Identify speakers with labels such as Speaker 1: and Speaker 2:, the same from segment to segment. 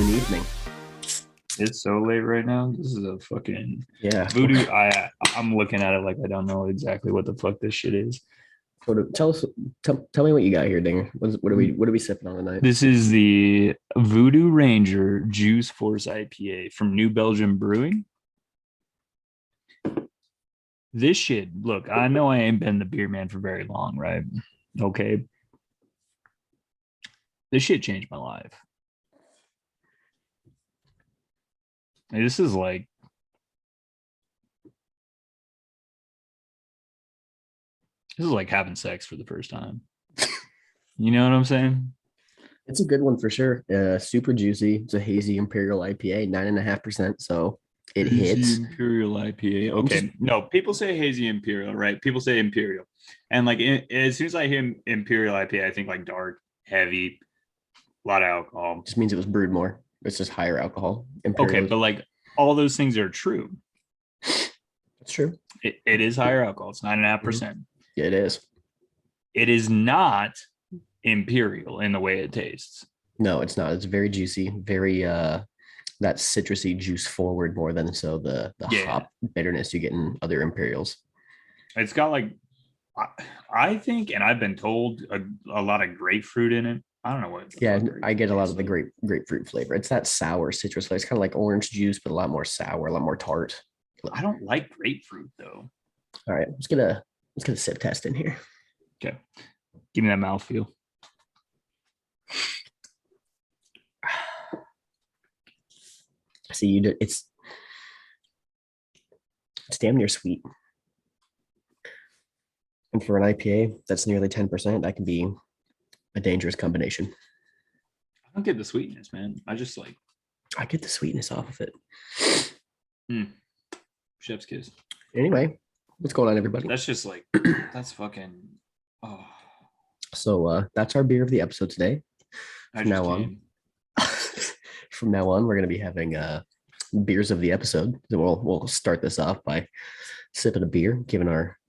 Speaker 1: in the evening.
Speaker 2: It's so late right now. This is a fucking
Speaker 1: Yeah.
Speaker 2: voodoo. I'm looking at it like I don't know exactly what the fuck this shit is.
Speaker 1: Tell me what you got here, Dinger. What are we sipping on tonight?
Speaker 2: This is the Voodoo Ranger Juice Force IPA from New Belgium Brewing. This shit, look, I know I ain't been the beer man for very long, right? Okay. This shit changed my life. This is like having sex for the first time. You know what I'm saying?
Speaker 1: It's a good one for sure. Super juicy. It's a hazy Imperial IPA, 9.5%. So it
Speaker 2: Hazy
Speaker 1: hits.
Speaker 2: Imperial IPA. Okay. No, people say hazy Imperial, right? People say Imperial. And like as soon as I hear Imperial IPA, I think like dark, heavy, a lot of alcohol.
Speaker 1: Just means it was brewed more. It's just higher alcohol.
Speaker 2: Okay, but like all those things are true.
Speaker 1: That's true.
Speaker 2: It is higher alcohol. It's 9.5%.
Speaker 1: Yeah, it is.
Speaker 2: It is not Imperial in the way it tastes.
Speaker 1: No, it's not. It's very juicy, very that citrusy juice forward more than so the hop bitterness you get in other Imperials.
Speaker 2: It's got like I think, and I've been told a lot of grapefruit in it. I don't know what.
Speaker 1: Yeah, I get a lot of the grapefruit flavor. It's that sour citrus flavor. It's kind of like orange juice, but a lot more sour, a lot more tart.
Speaker 2: I don't like grapefruit though.
Speaker 1: All right, let's get a sip test in here.
Speaker 2: Okay, give me that mouthfeel.
Speaker 1: See, you do, it's damn near sweet. And for an IPA that's nearly 10%, that can be a dangerous combination.
Speaker 2: I don't get the sweetness, man. I
Speaker 1: get the sweetness off of it.
Speaker 2: Chef's kiss.
Speaker 1: Anyway, what's going on, everybody?
Speaker 2: That's just like that's fucking. Oh.
Speaker 1: So that's our beer of the episode today. From now on, we're going to be having beers of the episode. So we'll start this off by sipping a beer, giving our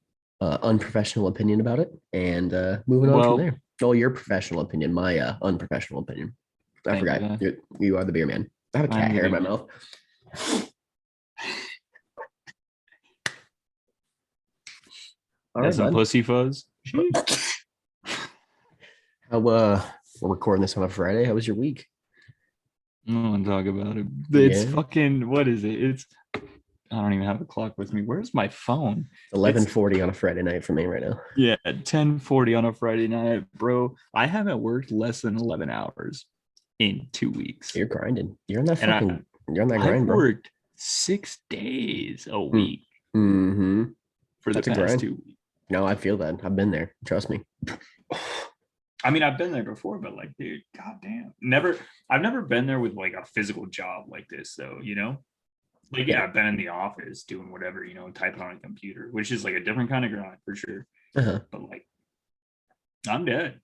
Speaker 1: unprofessional opinion about it, and moving on from there. Oh, your professional opinion, my unprofessional opinion. I forgot. You are the beer man. I have a cat hair in my mouth.
Speaker 2: All right, some pussy fuzz.
Speaker 1: How we're recording this on a Friday. How was your week?
Speaker 2: I don't want to talk about it. It's fucking, what is it? I don't even have a clock with me. Where's my phone?
Speaker 1: 11:40 on a Friday night for me right now.
Speaker 2: Yeah, 10:40 on a Friday night, bro. I haven't worked less than 11 hours in 2 weeks.
Speaker 1: You're grinding. You're on that fucking. You're on that grind, bro.
Speaker 2: I worked 6 days a week.
Speaker 1: Mm-hmm.
Speaker 2: For the past 2 weeks.
Speaker 1: No, I feel that. I've been there. Trust me.
Speaker 2: I mean, I've been there before, but like, dude, goddamn, I've never been there with like a physical job like this, though. You know, like yeah, I've been in the office doing whatever, you know, typing on a computer, which is like a different kind of grind for sure. But like, I'm dead.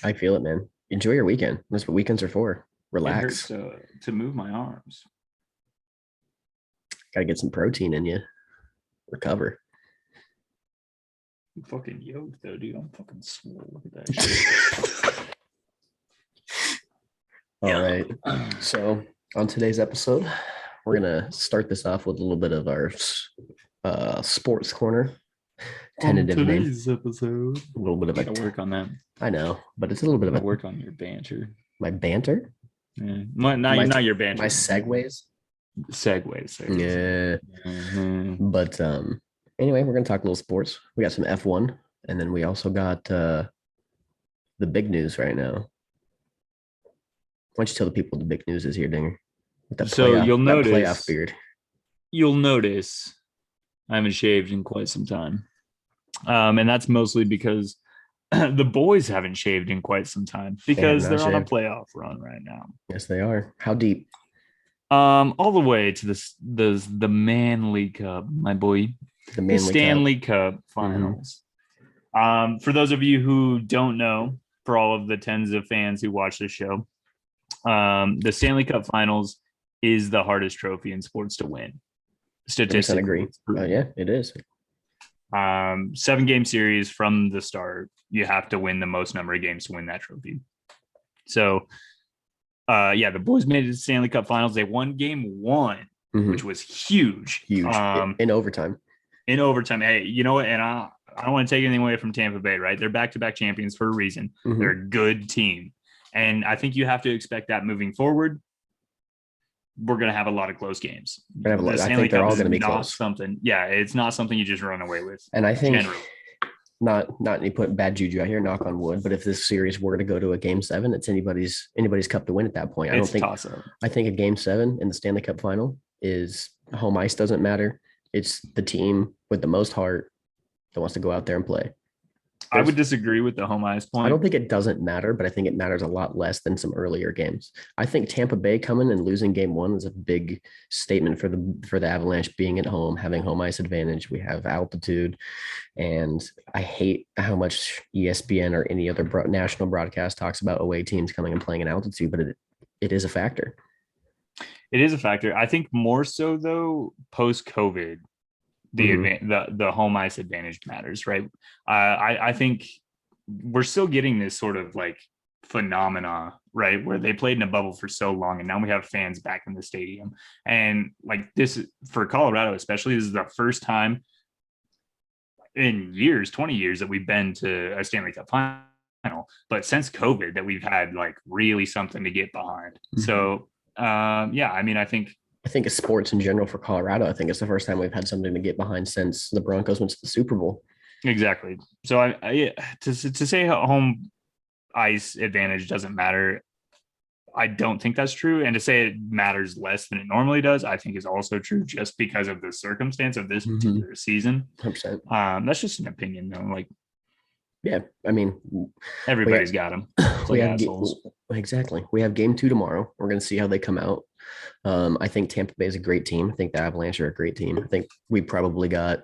Speaker 1: I feel it, man. Enjoy your weekend. That's what weekends are for. Relax.
Speaker 2: It hurts to move my arms.
Speaker 1: Gotta get some protein in you. Recover.
Speaker 2: I'm fucking yoked though, dude. I'm fucking swole. Look at that shit.
Speaker 1: All right. So on today's episode, we're gonna start this off with a little bit of our sports corner. Tentative name.
Speaker 2: Today's episode.
Speaker 1: A little bit of
Speaker 2: a work on that.
Speaker 1: I know, but it's a little bit of a
Speaker 2: work on your banter.
Speaker 1: My banter?
Speaker 2: Yeah. Not your banter.
Speaker 1: My segues.
Speaker 2: Segues.
Speaker 1: Yeah. Mm-hmm. But anyway, we're gonna talk a little sports. We got some F1, and then we also got the big news right now. Why don't you tell the people what the big news is here, Dinger?
Speaker 2: So you'll notice
Speaker 1: playoff beard.
Speaker 2: You'll notice I haven't shaved in quite some time, and that's mostly because the boys haven't shaved in quite some time because they're on a playoff run right now.
Speaker 1: Yes, they are. How deep?
Speaker 2: All the way to the Manly Cup, my boy. The Stanley Cup finals. Mm-hmm. For those of you who don't know, for all of the tens of fans who watch this show, the Stanley Cup finals is the hardest trophy in sports to win. Statistically,
Speaker 1: agree. Yeah, it is.
Speaker 2: 7-game series from the start. You have to win the most number of games to win that trophy. So The boys made it to the Stanley Cup Finals. They won game one, which was huge.
Speaker 1: In overtime.
Speaker 2: In overtime. Hey, you know what? And I don't want to take anything away from Tampa Bay, right? They're back-to-back champions for a reason. They're a good team. And I think you have to expect that moving forward. We're going to have a lot of close games.
Speaker 1: I think they're all going to be close.
Speaker 2: It's not something you just run away with.
Speaker 1: And I think generally. Not any put bad juju out here, knock on wood, but if this series were to go to a game 7, it's anybody's cup to win at that point. I think a game 7 in the Stanley Cup final is home ice doesn't matter. It's the team with the most heart that wants to go out there and play.
Speaker 2: I would disagree with the home ice point.
Speaker 1: I don't think it doesn't matter, but I think it matters a lot less than some earlier games. I think Tampa Bay coming and losing game 1 is a big statement for the Avalanche being at home, having home ice advantage. We have altitude, and I hate how much ESPN or any other national broadcast talks about away teams coming and playing in altitude, but it is a factor.
Speaker 2: It is a factor. I think more so though post-COVID. The home ice advantage matters, right? I think we're still getting this sort of like phenomena, right, where they played in a bubble for so long, and now we have fans back in the stadium. And like this, for Colorado especially, this is the first time in 20 years that we've been to a Stanley Cup final, but since COVID that we've had like really something to get behind. So I think it's sports in general for Colorado. I think it's the first time we've had something to get behind since the Broncos went to the Super Bowl. Exactly. So to say home ice advantage doesn't matter, I don't think that's true. And to say it matters less than it normally does, I think is also true just because of the circumstance of this particular season.
Speaker 1: 100%.
Speaker 2: That's just an opinion though. Like,
Speaker 1: yeah, I mean,
Speaker 2: everybody's got them.
Speaker 1: Exactly. We have game 2 tomorrow. We're going to see how they come out. I think Tampa Bay is a great team. I think the Avalanche are a great team. I think we probably got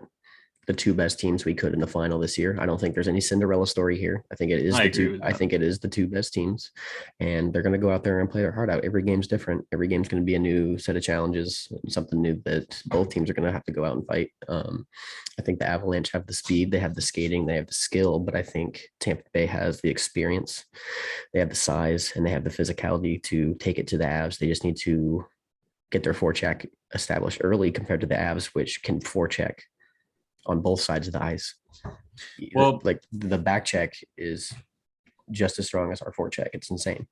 Speaker 1: the 2 best teams we could in the final this year. I don't think there's any Cinderella story here. I think it is the 2 best teams, and they're going to go out there and play their heart out. Every game's different. Every game's going to be a new set of challenges, something new that both teams are going to have to go out and fight. I think the Avalanche have the speed, they have the skating, they have the skill, but I think Tampa Bay has the experience, they have the size, and they have the physicality to take it to the Avs. They just need to get their forecheck established early compared to the Avs, which can forecheck on both sides of the ice. Well, like the back check is just as strong as our forecheck. It's insane.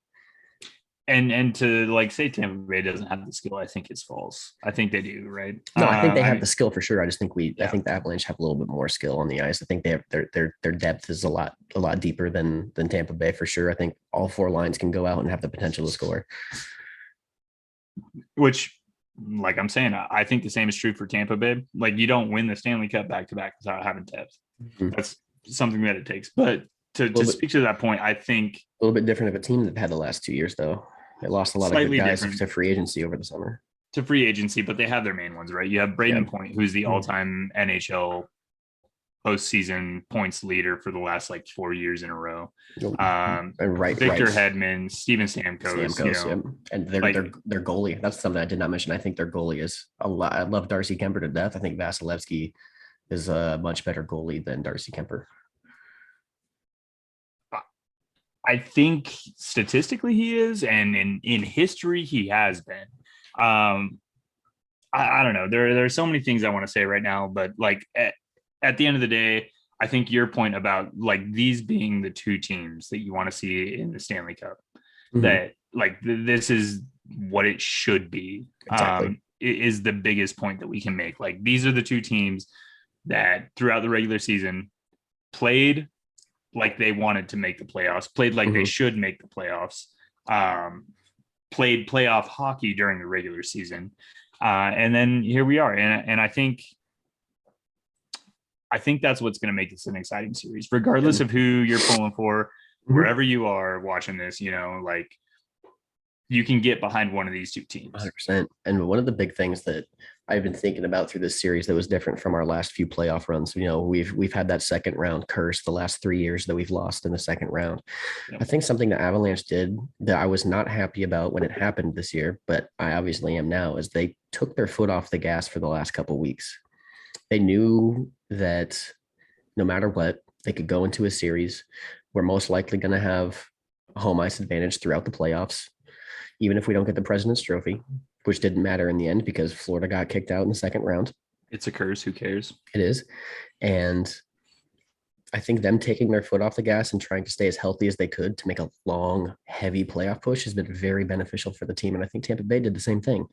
Speaker 2: And to like say Tampa Bay doesn't have the skill, I think is false. I think they do, right?
Speaker 1: No, I think they have the skill for sure. I just think I think the Avalanche have a little bit more skill on the ice. I think they have their depth is a lot deeper than Tampa Bay for sure. I think all 4 lines can go out and have the potential to score.
Speaker 2: Which, like I'm saying, I think the same is true for Tampa Bay. Like, you don't win the Stanley Cup back-to-back without having depth. That's something that it takes. But to speak to that point, I think
Speaker 1: a little bit different of a team that had the last 2 years, though. They lost a lot of good guys to free agency over the summer.
Speaker 2: To free agency, but they have their main ones, right? You have Braden Point, who's the all-time NHL postseason points leader for the last like 4 years in a row. Victor Hedman, Steven Stamkos,
Speaker 1: and their goalie. That's something I did not mention. I think their goalie is a lot. I love Darcy Kemper to death. I think Vasilevsky is a much better goalie than Darcy Kemper.
Speaker 2: I think statistically he is, and in history he has been. I don't know. There are so many things I want to say right now, but like at the end of the day, I think your point about like these being the 2 teams that you want to see in the Stanley Cup, that like this is what it should be, is the biggest point that we can make. Like, these are the 2 teams that throughout the regular season played like they wanted to make the playoffs, played like they should make the playoffs, played playoff hockey during the regular season. And then here we are. And I think that's what's going to make this an exciting series, regardless of who you're pulling for, wherever you are watching this, you know, like you can get behind one of these 2 teams.
Speaker 1: 100%. And one of the big things that I've been thinking about through this series that was different from our last few playoff runs, you know, we've had that second round curse the last 3 years that we've lost in the second round. I think something that Avalanche did that I was not happy about when it happened this year, but I obviously am now, is they took their foot off the gas for the last couple of weeks. They knew that no matter what, they could go into a series. We're most likely going to have a home ice advantage throughout the playoffs. even if we don't get the President's Trophy, which didn't matter in the end because Florida got kicked out in the second round.
Speaker 2: It's a curse. Who cares?
Speaker 1: It is. And I think them taking their foot off the gas and trying to stay as healthy as they could to make a long, heavy playoff push has been very beneficial for the team. And I think Tampa Bay did the same thing.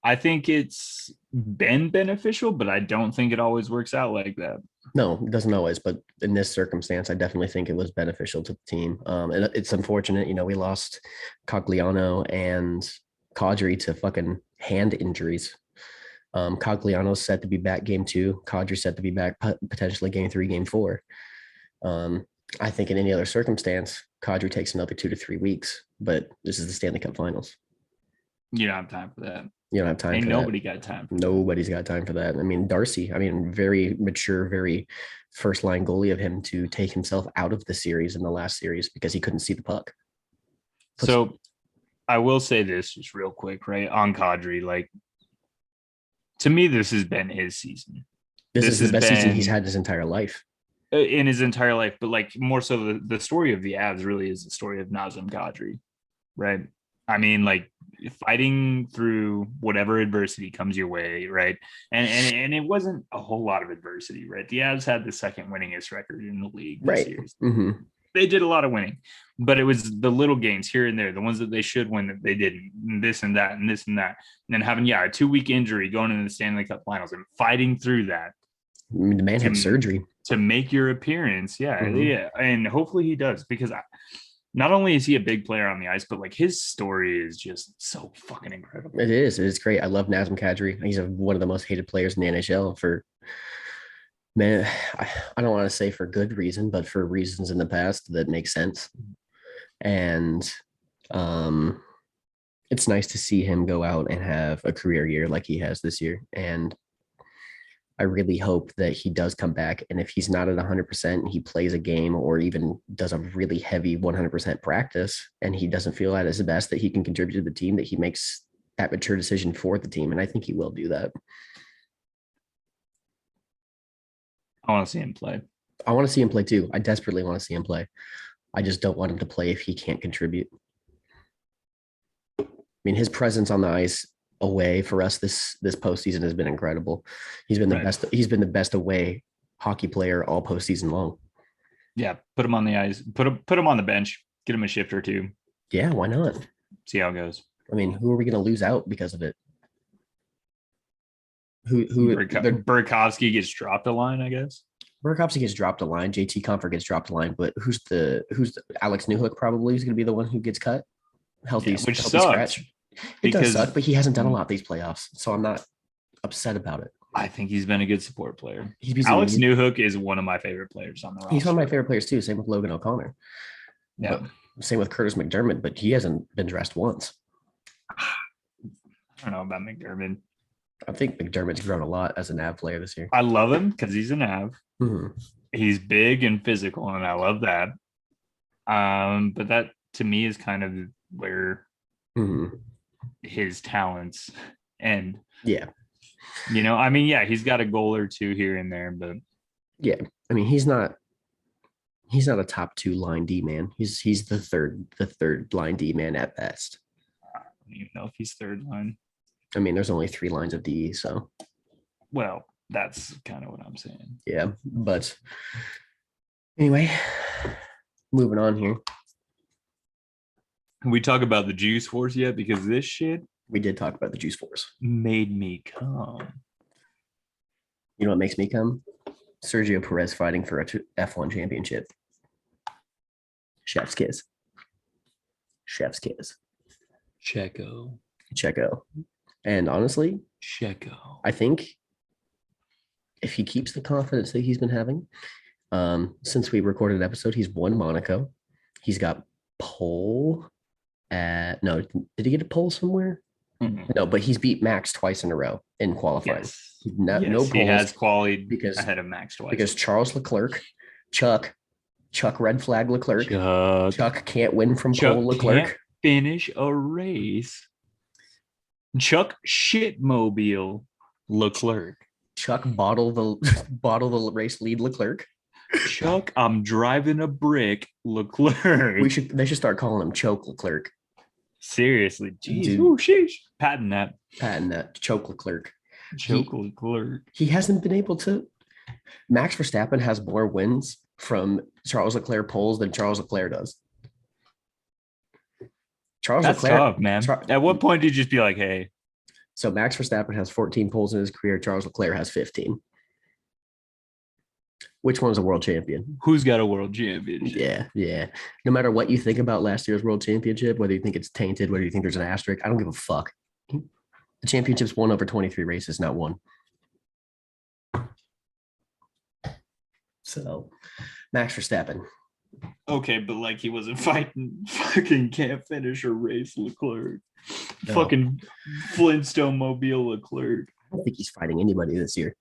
Speaker 2: I think it's been beneficial, but I don't think it always works out like that.
Speaker 1: No, it doesn't always, but in this circumstance, I definitely think it was beneficial to the team. And it's unfortunate, we lost Cogliano and Kadri to fucking hand injuries. Cogliano's set to be back game 2. Kadri's set to be back potentially game 3, game 4. I think in any other circumstance, Kadri takes another 2 to 3 weeks, but this is the Stanley Cup Finals.
Speaker 2: You don't have time for that.
Speaker 1: You don't have time.
Speaker 2: Ain't
Speaker 1: for
Speaker 2: nobody
Speaker 1: that.
Speaker 2: got time.
Speaker 1: Nobody's got time for that. I mean, Darcy, very mature, very first line goalie of him to take himself out of the series in the last series because he couldn't see the puck.
Speaker 2: So I will say this just real quick, right? On Kadri, like, to me, this has been his season.
Speaker 1: This is the best season he's had his entire life.
Speaker 2: In his entire life, but like more so the story of the Avs really is the story of Nazem Kadri, right? I mean, like, fighting through whatever adversity comes your way, right? And it wasn't a whole lot of adversity, right? The Avs had the second winningest record in the league this year.
Speaker 1: Mm-hmm.
Speaker 2: They did a lot of winning, but it was the little games here and there, the ones that they should win that they didn't, and this and that and this and that. And then having, a 2-week injury going into the Stanley Cup Finals and fighting through that.
Speaker 1: I mean, the man had surgery
Speaker 2: to make your appearance. Yeah. And hopefully he does, because not only is he a big player on the ice, but like his story is just so fucking incredible.
Speaker 1: It is. It is great. I love Nazem Kadri. He's one of the most hated players in the NHL for, man, I don't want to say for good reason, but for reasons in the past that make sense. And it's nice to see him go out and have a career year like he has this year. And I really hope that he does come back. And if he's not at 100%, he plays a game or even does a really heavy 100% practice and he doesn't feel at his best, that he can contribute to the team, that he makes that mature decision for the team. And I think he will do that.
Speaker 2: I want to see him play.
Speaker 1: I want to see him play too. I desperately want to see him play. I just don't want him to play if he can't contribute. I mean, his presence on the ice away for us this postseason has been incredible. He's been the best. He's been the best away hockey player all postseason long.
Speaker 2: Yeah, put him on the ice. Put him on the bench. Get him a shift or two.
Speaker 1: Yeah, why not?
Speaker 2: See how it goes.
Speaker 1: I mean, who are we going to lose out because of it?
Speaker 2: Burakovsky gets dropped a line, I guess.
Speaker 1: Burakovsky gets dropped a line. JT Comfort gets dropped a line, but who's the Alex Newhook probably is going to be the one who gets cut. Healthy sucks. Scratch. It does suck, but he hasn't done a lot these playoffs, so I'm not upset about it.
Speaker 2: I think he's been a good support player. Alex Newhook is one of my favorite players on the roster.
Speaker 1: He's one of my favorite players too. Same with Logan O'Connor.
Speaker 2: Yeah.
Speaker 1: But same with Curtis McDermott, but he hasn't been dressed once.
Speaker 2: I don't know about McDermott.
Speaker 1: I think McDermott's grown a lot as a NAV player this year.
Speaker 2: I love him because he's a NAV.
Speaker 1: Mm-hmm.
Speaker 2: He's big and physical, and I love that. But that to me is kind of where his talents end.
Speaker 1: Yeah.
Speaker 2: I mean, yeah, he's got a goal or two here and there, but
Speaker 1: yeah, I mean, he's not a top 2 line D man. He's the third line D man at best.
Speaker 2: I don't even know if he's third line.
Speaker 1: I mean, there's only 3 lines of D, so.
Speaker 2: Well, that's kind of what I'm saying.
Speaker 1: Yeah, but anyway, moving on here.
Speaker 2: Can we talk about the Juice Force yet? Because this shit.
Speaker 1: We did talk about the Juice Force.
Speaker 2: Made me come.
Speaker 1: You know what makes me come? Sergio Perez fighting for a F1 championship. Chef's kiss. Chef's kiss.
Speaker 2: Checo.
Speaker 1: And honestly,
Speaker 2: Checo.
Speaker 1: I think if he keeps the confidence that he's been having, since we recorded an episode, he's won Monaco. He's got pole at did he get a pole somewhere? Mm-hmm. No, but he's beat Max twice in a row in qualifying.
Speaker 2: Yes.
Speaker 1: No polls.
Speaker 2: He has qualified because ahead of Max twice.
Speaker 1: Because Charles Leclerc, Chuck red flag Leclerc. Chuck can't win from pole Leclerc.
Speaker 2: Can't finish a race. Chuck shitmobile Leclerc.
Speaker 1: Chuck bottle the race lead Leclerc.
Speaker 2: Chuck, I'm driving a brick Leclerc.
Speaker 1: They should start calling him Choke Leclerc.
Speaker 2: Seriously, jeez,
Speaker 1: Dude.
Speaker 2: ooh, sheesh. Patent that.
Speaker 1: Choke Leclerc.
Speaker 2: Leclerc.
Speaker 1: He hasn't been able to. Max Verstappen has more wins from Charles Leclerc poles than Charles Leclerc does.
Speaker 2: That's tough, man. At what point do you just be like, hey?
Speaker 1: So Max Verstappen has 14 poles in his career. Charles Leclerc has 15. Which one's a world champion?
Speaker 2: Who's got a world championship?
Speaker 1: Yeah. No matter what you think about last year's world championship, whether you think it's tainted, whether you think there's an asterisk, I don't give a fuck. The championship's won over 23 races, not one. So, Max Verstappen.
Speaker 2: Okay, but like he wasn't fighting fucking can't finish a race Leclerc. No. Fucking Flintstone Mobile Leclerc.
Speaker 1: I don't think he's fighting anybody this year.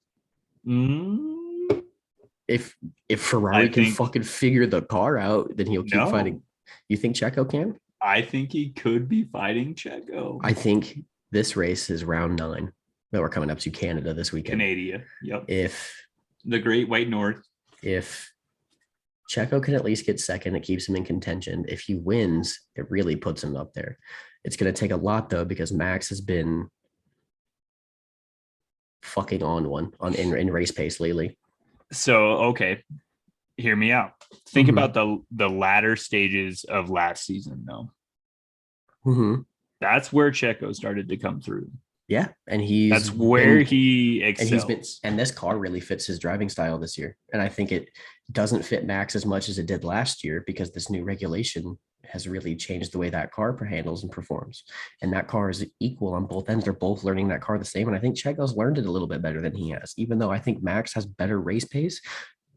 Speaker 2: Mm.
Speaker 1: If Ferrari can fucking figure the car out, then he'll keep fighting. You think Checo can?
Speaker 2: I think he could be fighting Checo.
Speaker 1: I think this race is round 9 that we're coming up to Canada this weekend.
Speaker 2: Canada, yep.
Speaker 1: If
Speaker 2: the Great White North.
Speaker 1: If Checo can at least get second, it keeps him in contention. If he wins, it really puts him up there. It's going to take a lot, though, because Max has been fucking on one in race pace lately.
Speaker 2: So, okay, hear me out. Think about the latter stages of last season, though.
Speaker 1: Mm-hmm.
Speaker 2: That's where Checo started to come through.
Speaker 1: Yeah, and
Speaker 2: that's where he excels.
Speaker 1: And this car really fits his driving style this year. And I think it doesn't fit Max as much as it did last year because this new regulation has really changed the way that car handles and performs. And that car is equal on both ends. They're both learning that car the same. And I think Checo's learned it a little bit better than he has. Even though I think Max has better race pace,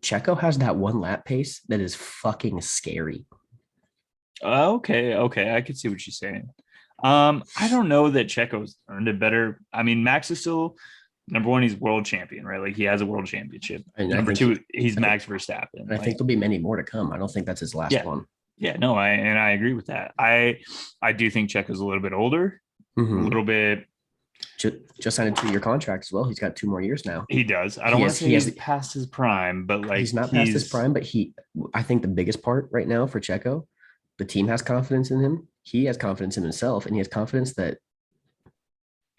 Speaker 1: Checo has that one lap pace that is fucking scary.
Speaker 2: Okay. I can see what you're saying. I don't know that Checo's earned it better. I mean, Max is still number one. He's world champion, right? Like he has a world championship. And number two, he's Max Verstappen.
Speaker 1: I think there'll be many more to come. I don't think that's his last one.
Speaker 2: Yeah, no, I agree with that. I do think Checo's a little bit older, a little bit.
Speaker 1: Just signed a 2-year contract as well. He's got 2 more years now.
Speaker 2: He does. I don't want to say he's past his prime, but like
Speaker 1: he's not past his prime. But I think the biggest part right now for Checo, the team has confidence in him. He has confidence in himself, and he has confidence that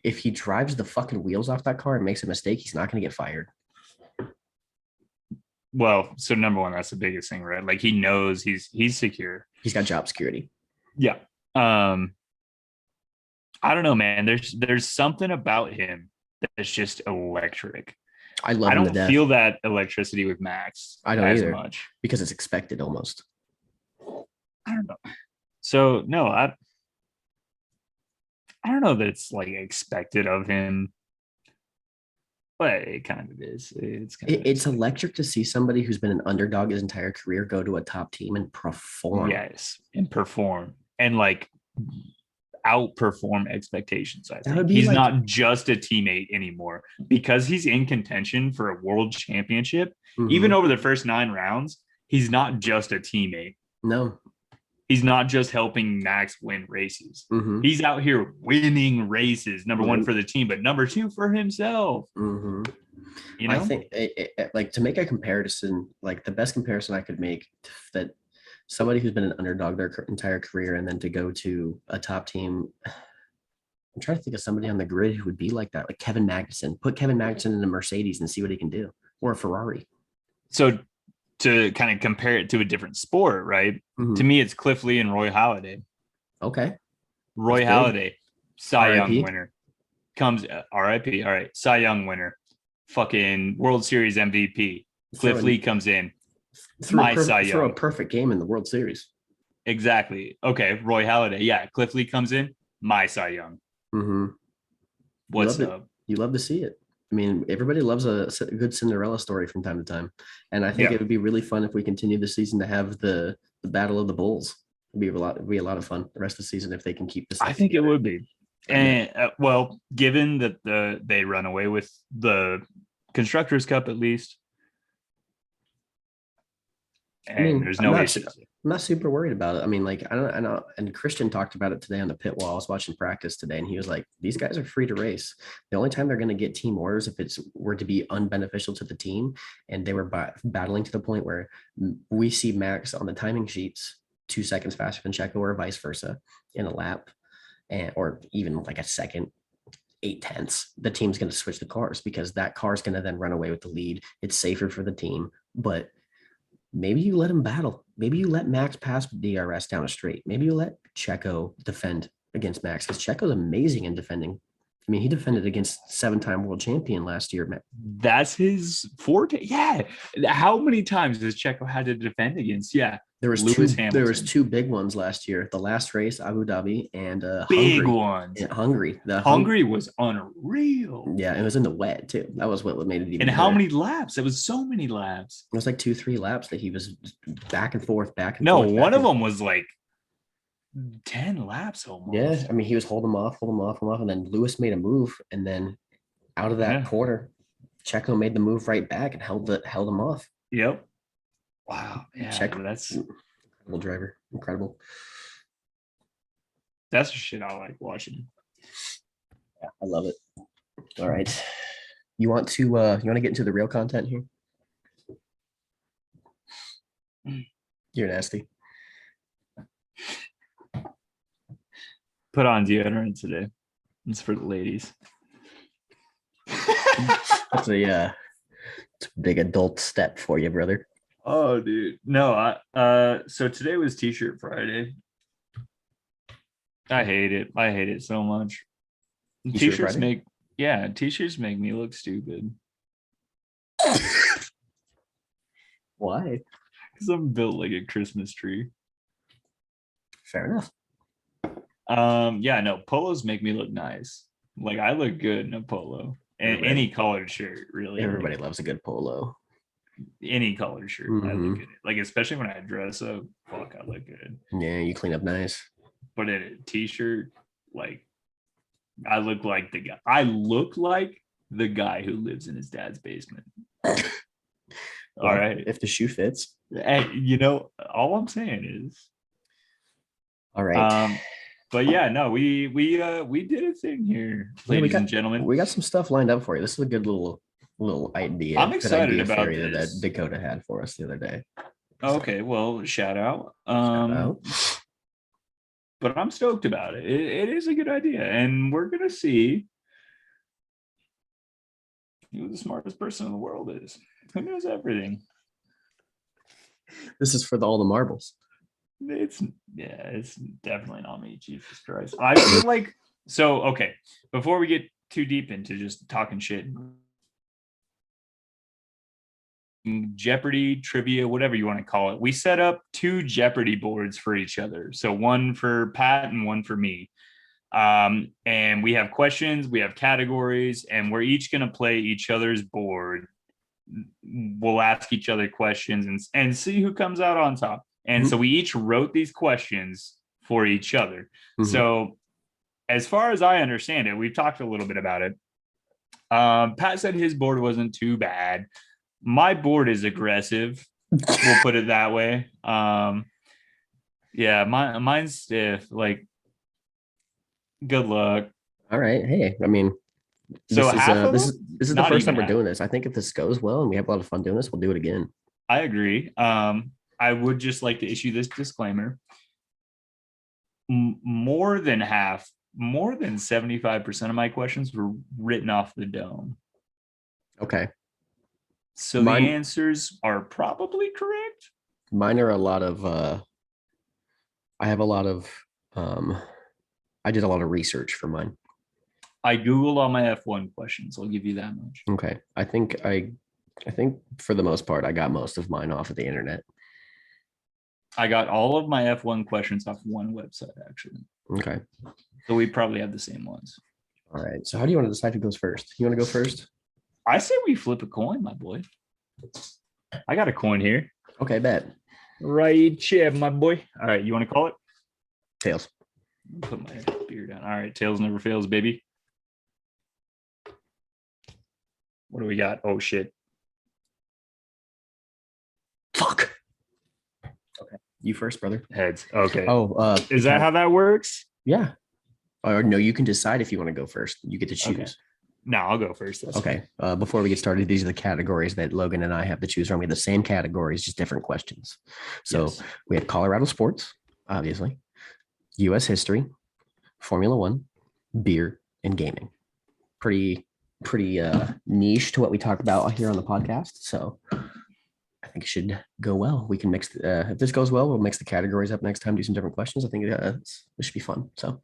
Speaker 1: if he drives the fucking wheels off that car and makes a mistake, he's not going to get fired.
Speaker 2: Well, so number one, that's the biggest thing, right? Like he knows he's secure.
Speaker 1: He's got job security.
Speaker 2: Yeah. I don't know, man. There's something about him that's just electric.
Speaker 1: I don't
Speaker 2: feel that electricity with Max.
Speaker 1: I don't either, much because it's expected almost.
Speaker 2: I don't know. So no, I don't know that it's like expected of him, but it kind of is.
Speaker 1: It's electric to see somebody who's been an underdog his entire career go to a top team and perform.
Speaker 2: Yes, and perform and like outperform expectations. I think he's not just a teammate anymore because he's in contention for a world championship. Even over the first 9 rounds, he's not just a teammate.
Speaker 1: No.
Speaker 2: He's not just helping Max win races. He's out here winning races. Number one for the team, but number 2 for himself. You know,
Speaker 1: I think like to make a comparison, like the best comparison I could make that somebody who's been an underdog their entire career and then to go to a top team. I'm trying to think of somebody on the grid who would be like that, like Kevin Magnussen. Put Kevin Magnussen in a Mercedes and see what he can do, or a Ferrari.
Speaker 2: So to kind of compare it to a different sport, right? To me, it's Cliff Lee and Roy Halladay.
Speaker 1: Okay.
Speaker 2: Roy Halladay, Cy Young winner. Comes RIP. All right. Cy Young winner. Fucking World Series MVP. Cliff Lee comes in.
Speaker 1: Throw a perfect game in the World Series.
Speaker 2: Exactly. Okay. Roy Halladay. Yeah. Cliff Lee comes in. My Cy Young. What's up?
Speaker 1: You love to see it. I mean, everybody loves a good Cinderella story from time to time. And I think it would be really fun if we continue the season to have the Battle of the Bulls. It'd be a lot of fun the rest of the season if they can keep this.
Speaker 2: I think it would be. And well, given that they run away with the Constructors' Cup at least. And there's no issue.
Speaker 1: I'm not super worried about it. I mean, like, I know. And Christian talked about it today on the pit while I was watching practice today. And he was like, these guys are free to race. The only time they're going to get team orders if it's were to be unbeneficial to the team. And they were battling to the point where we see Max on the timing sheets 2 seconds faster than Checo or vice versa in a lap. or even like a second, 8/10, the team's going to switch the cars because that car is going to then run away with the lead. It's safer for the team, but maybe you let him battle. Maybe you let Max pass DRS down a straight. Maybe you let Checo defend against Max because Checo's amazing in defending. I mean, he defended against 7-time world champion last year.
Speaker 2: That's his forte. Yeah. How many times has Checo had to defend against? Yeah.
Speaker 1: There was two big ones last year. The last race, Abu Dhabi, and
Speaker 2: big
Speaker 1: Hungary.
Speaker 2: ones.
Speaker 1: Hungary.
Speaker 2: Hungary was unreal.
Speaker 1: Yeah, it was in the wet too. That was what made it even.
Speaker 2: And how many laps? It was so many laps.
Speaker 1: It was like 2-3 laps that he was back and forth.
Speaker 2: No, one of them was like 10 laps almost.
Speaker 1: Yeah, I mean, he was holding him off, and then Lewis made a move, and then out of that corner, Checo made the move right back and held him off.
Speaker 2: Yep. Wow. Yeah,
Speaker 1: Checo,
Speaker 2: that's
Speaker 1: incredible driver. Incredible.
Speaker 2: That's the shit I like watching.
Speaker 1: Yeah, I love it. All right. You want to get into the real content here? You're nasty.
Speaker 2: Put on deodorant today. It's for the ladies.
Speaker 1: That's a big adult step for you, brother.
Speaker 2: Oh, dude. No, so today was T-shirt Friday. I hate it. I hate it so much. T-shirts make me look stupid.
Speaker 1: Why?
Speaker 2: Because I'm built like a Christmas tree.
Speaker 1: Fair enough.
Speaker 2: Yeah, no, polos make me look nice. Like I look good in a polo. And any collared shirt, really.
Speaker 1: Everybody loves a good polo.
Speaker 2: Any collared shirt, I look good. Like especially when I dress up, fuck, I look good.
Speaker 1: Yeah, you clean up nice.
Speaker 2: But in a t-shirt, like I look like the guy. I look like the guy who lives in his dad's basement. All right.
Speaker 1: If the shoe fits.
Speaker 2: Hey, all I'm saying is.
Speaker 1: All right.
Speaker 2: But yeah, no, we did a thing here, ladies and gentlemen.
Speaker 1: We got some stuff lined up for you. This is a good little idea.
Speaker 2: I'm excited about
Speaker 1: this. That Dakota had for us the other day.
Speaker 2: Okay, well, shout out. But I'm stoked about it. It is a good idea, and we're gonna see who the smartest person in the world is. Who knows everything?
Speaker 1: This is for all the marbles.
Speaker 2: It's definitely not me. Jesus Christ. I feel like okay. Before we get too deep into just talking shit, Jeopardy, trivia, whatever you want to call it, we set up 2 Jeopardy boards for each other. So one for Pat and one for me. And we have questions, we have categories, and we're each going to play each other's board. We'll ask each other questions and see who comes out on top. And so we each wrote these questions for each other. So as far as I understand it, we've talked a little bit about it. Pat said his board wasn't too bad. My board is aggressive. We'll put it that way. Yeah, mine's stiff. Like, good luck.
Speaker 1: All right. Hey, I mean, this is the first time we're doing this. I think if this goes well and we have a lot of fun doing this, we'll do it again.
Speaker 2: I agree. I would just like to issue this disclaimer. More than 75% of my questions were written off the dome.
Speaker 1: Okay.
Speaker 2: So the answers are probably correct.
Speaker 1: Mine are a lot of, I did a lot of research for mine.
Speaker 2: I Googled all my F1 questions. I'll give you that much.
Speaker 1: Okay. I think for the most part, I got most of mine off of the internet.
Speaker 2: I got all of my F1 questions off one website, actually.
Speaker 1: Okay.
Speaker 2: So we probably have the same ones.
Speaker 1: All right. So how do you want to decide who goes first? You want to go first?
Speaker 2: I say we flip a coin, my boy. I got a coin here.
Speaker 1: Okay, bet.
Speaker 2: Right here, my boy. All right, you want to call it?
Speaker 1: Tails.
Speaker 2: Put my beer down. All right, tails never fails, baby. What do we got? Oh, shit.
Speaker 1: Fuck. Okay. You first, brother.
Speaker 2: Heads. Okay.
Speaker 1: Oh,
Speaker 2: is that how that works?
Speaker 1: Yeah. Or no, you can decide if you want to go first. You get to choose.
Speaker 2: Okay. No, I'll go first. That's
Speaker 1: okay. Before we get started, these are the categories that Logan and I have to choose from. We have the same categories, just different questions. So we have Colorado sports, obviously, U.S. history, Formula One, beer, and gaming. Pretty niche to what we talk about here on the podcast. So I think it should go well. We can mix. If this goes well, we'll mix the categories up next time. Do some different questions. I think this should be fun. So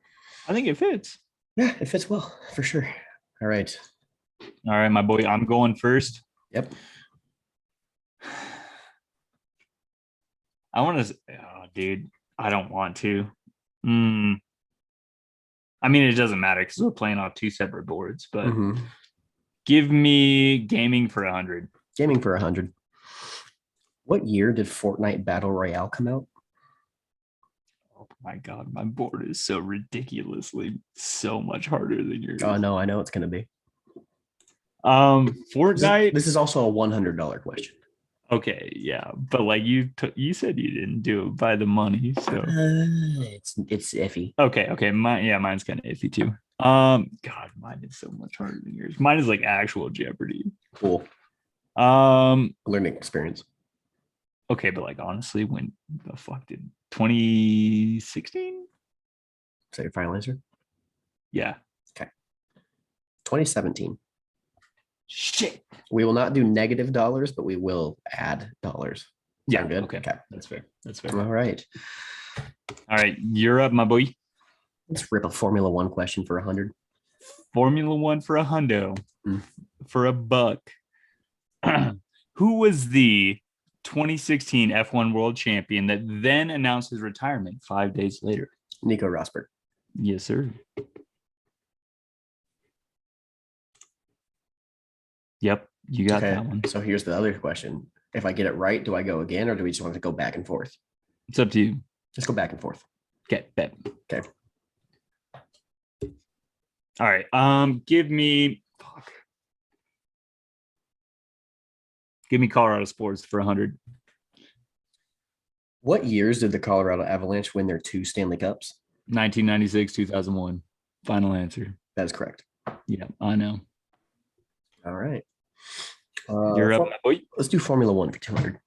Speaker 2: I think it fits.
Speaker 1: Yeah, it fits well for sure. All right,
Speaker 2: my boy. I'm going first.
Speaker 1: Yep.
Speaker 2: I want to. Oh, dude, I don't want to. I mean, it doesn't matter because we're playing off two separate boards. But give me gaming for 100.
Speaker 1: Gaming for 100. What year did Fortnite Battle Royale come out?
Speaker 2: Oh my god, my board is so ridiculously so much harder than yours.
Speaker 1: Oh no, I know it's gonna be.
Speaker 2: Fortnite.
Speaker 1: This is also a $100 question.
Speaker 2: Okay, yeah, but like you said you didn't do it by the money, so
Speaker 1: it's iffy.
Speaker 2: Okay, mine's kind of iffy too. God, mine is so much harder than yours. Mine is like actual Jeopardy.
Speaker 1: Cool. Learning experience.
Speaker 2: Okay, but like honestly, when the fuck did 2016?
Speaker 1: Is that your final answer?
Speaker 2: Yeah.
Speaker 1: Okay. 2017.
Speaker 2: Shit.
Speaker 1: We will not do negative dollars, but we will add dollars.
Speaker 2: Yeah.
Speaker 1: Good.
Speaker 2: Okay. That's fair.
Speaker 1: All right.
Speaker 2: You're up, my boy.
Speaker 1: Let's rip a Formula One question for 100.
Speaker 2: Formula One for a hundo. For $1. Who was the 2016 F1 world champion that then announced his retirement 5 days later?
Speaker 1: Nico Rosberg.
Speaker 2: Yes, sir. Yep, you got that one.
Speaker 1: So here's the other question. If I get it right, do I go again or do we just want to go back and forth?
Speaker 2: It's up to you.
Speaker 1: Let's go back and forth.
Speaker 2: Okay, bet.
Speaker 1: Okay.
Speaker 2: All right. Give me Colorado sports for 100.
Speaker 1: What years did the Colorado Avalanche win their 2 Stanley Cups?
Speaker 2: 1996, 2001. Final answer.
Speaker 1: That is correct.
Speaker 2: Yeah, I know.
Speaker 1: All right.
Speaker 2: You're up, my boy.
Speaker 1: Let's do Formula One for 200.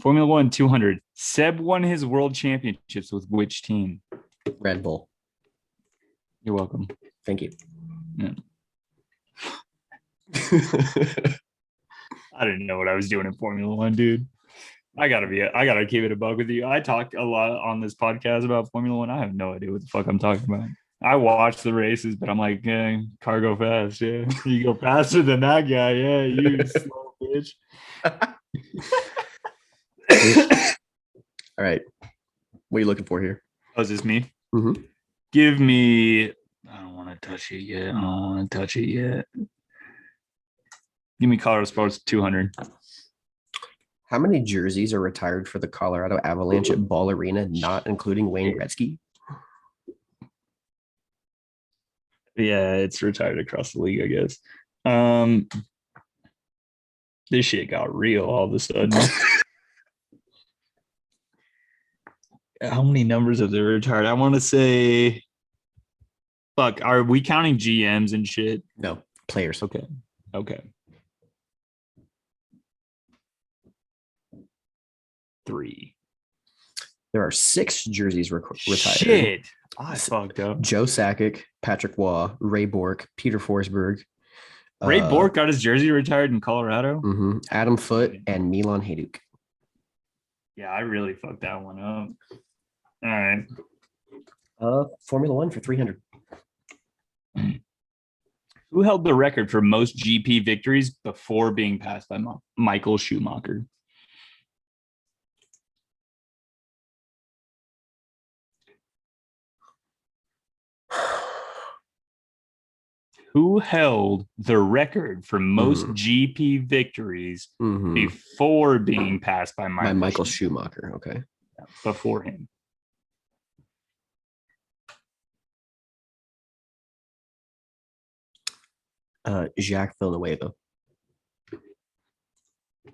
Speaker 2: Formula One 200. Seb won his world championships with which team?
Speaker 1: Red Bull.
Speaker 2: You're welcome.
Speaker 1: Thank you.
Speaker 2: Yeah. I didn't know what I was doing in Formula One, dude. I gotta keep it a buck with you. I talk a lot on this podcast about Formula One. I have no idea what the fuck I'm talking about. I watch the races, but I'm like, car go fast. Yeah, you go faster than that guy. Yeah, you slow bitch.
Speaker 1: All right. What are you looking for here?
Speaker 2: Oh, is this me?
Speaker 1: Mm-hmm.
Speaker 2: Give me. I don't want to touch it yet. Give me Colorado Sports 200.
Speaker 1: How many jerseys are retired for the Colorado Avalanche at Ball Arena, not including Wayne Gretzky?
Speaker 2: Yeah, it's retired across the league, I guess. This shit got real all of a sudden. How many numbers have they retired? I want to say, fuck, are we counting GMs and shit?
Speaker 1: No, players.
Speaker 2: Okay. Three.
Speaker 1: There are 6 jerseys retired.
Speaker 2: Shit. I fucked up.
Speaker 1: Joe Sakic, Patrick Waugh, Ray Bourque, Peter Forsberg.
Speaker 2: Ray Bourque got his jersey retired in Colorado.
Speaker 1: Mm-hmm. Adam Foote and Milan Hajduk.
Speaker 2: Yeah, I really fucked that one up. All right.
Speaker 1: Formula One for 300.
Speaker 2: Who held the record for most GP victories before being passed by Michael Schumacher? Who held the record for most GP victories before being passed by
Speaker 1: Michael Schumacher? Okay.
Speaker 2: Yeah, before him.
Speaker 1: Jacques Villeneuve.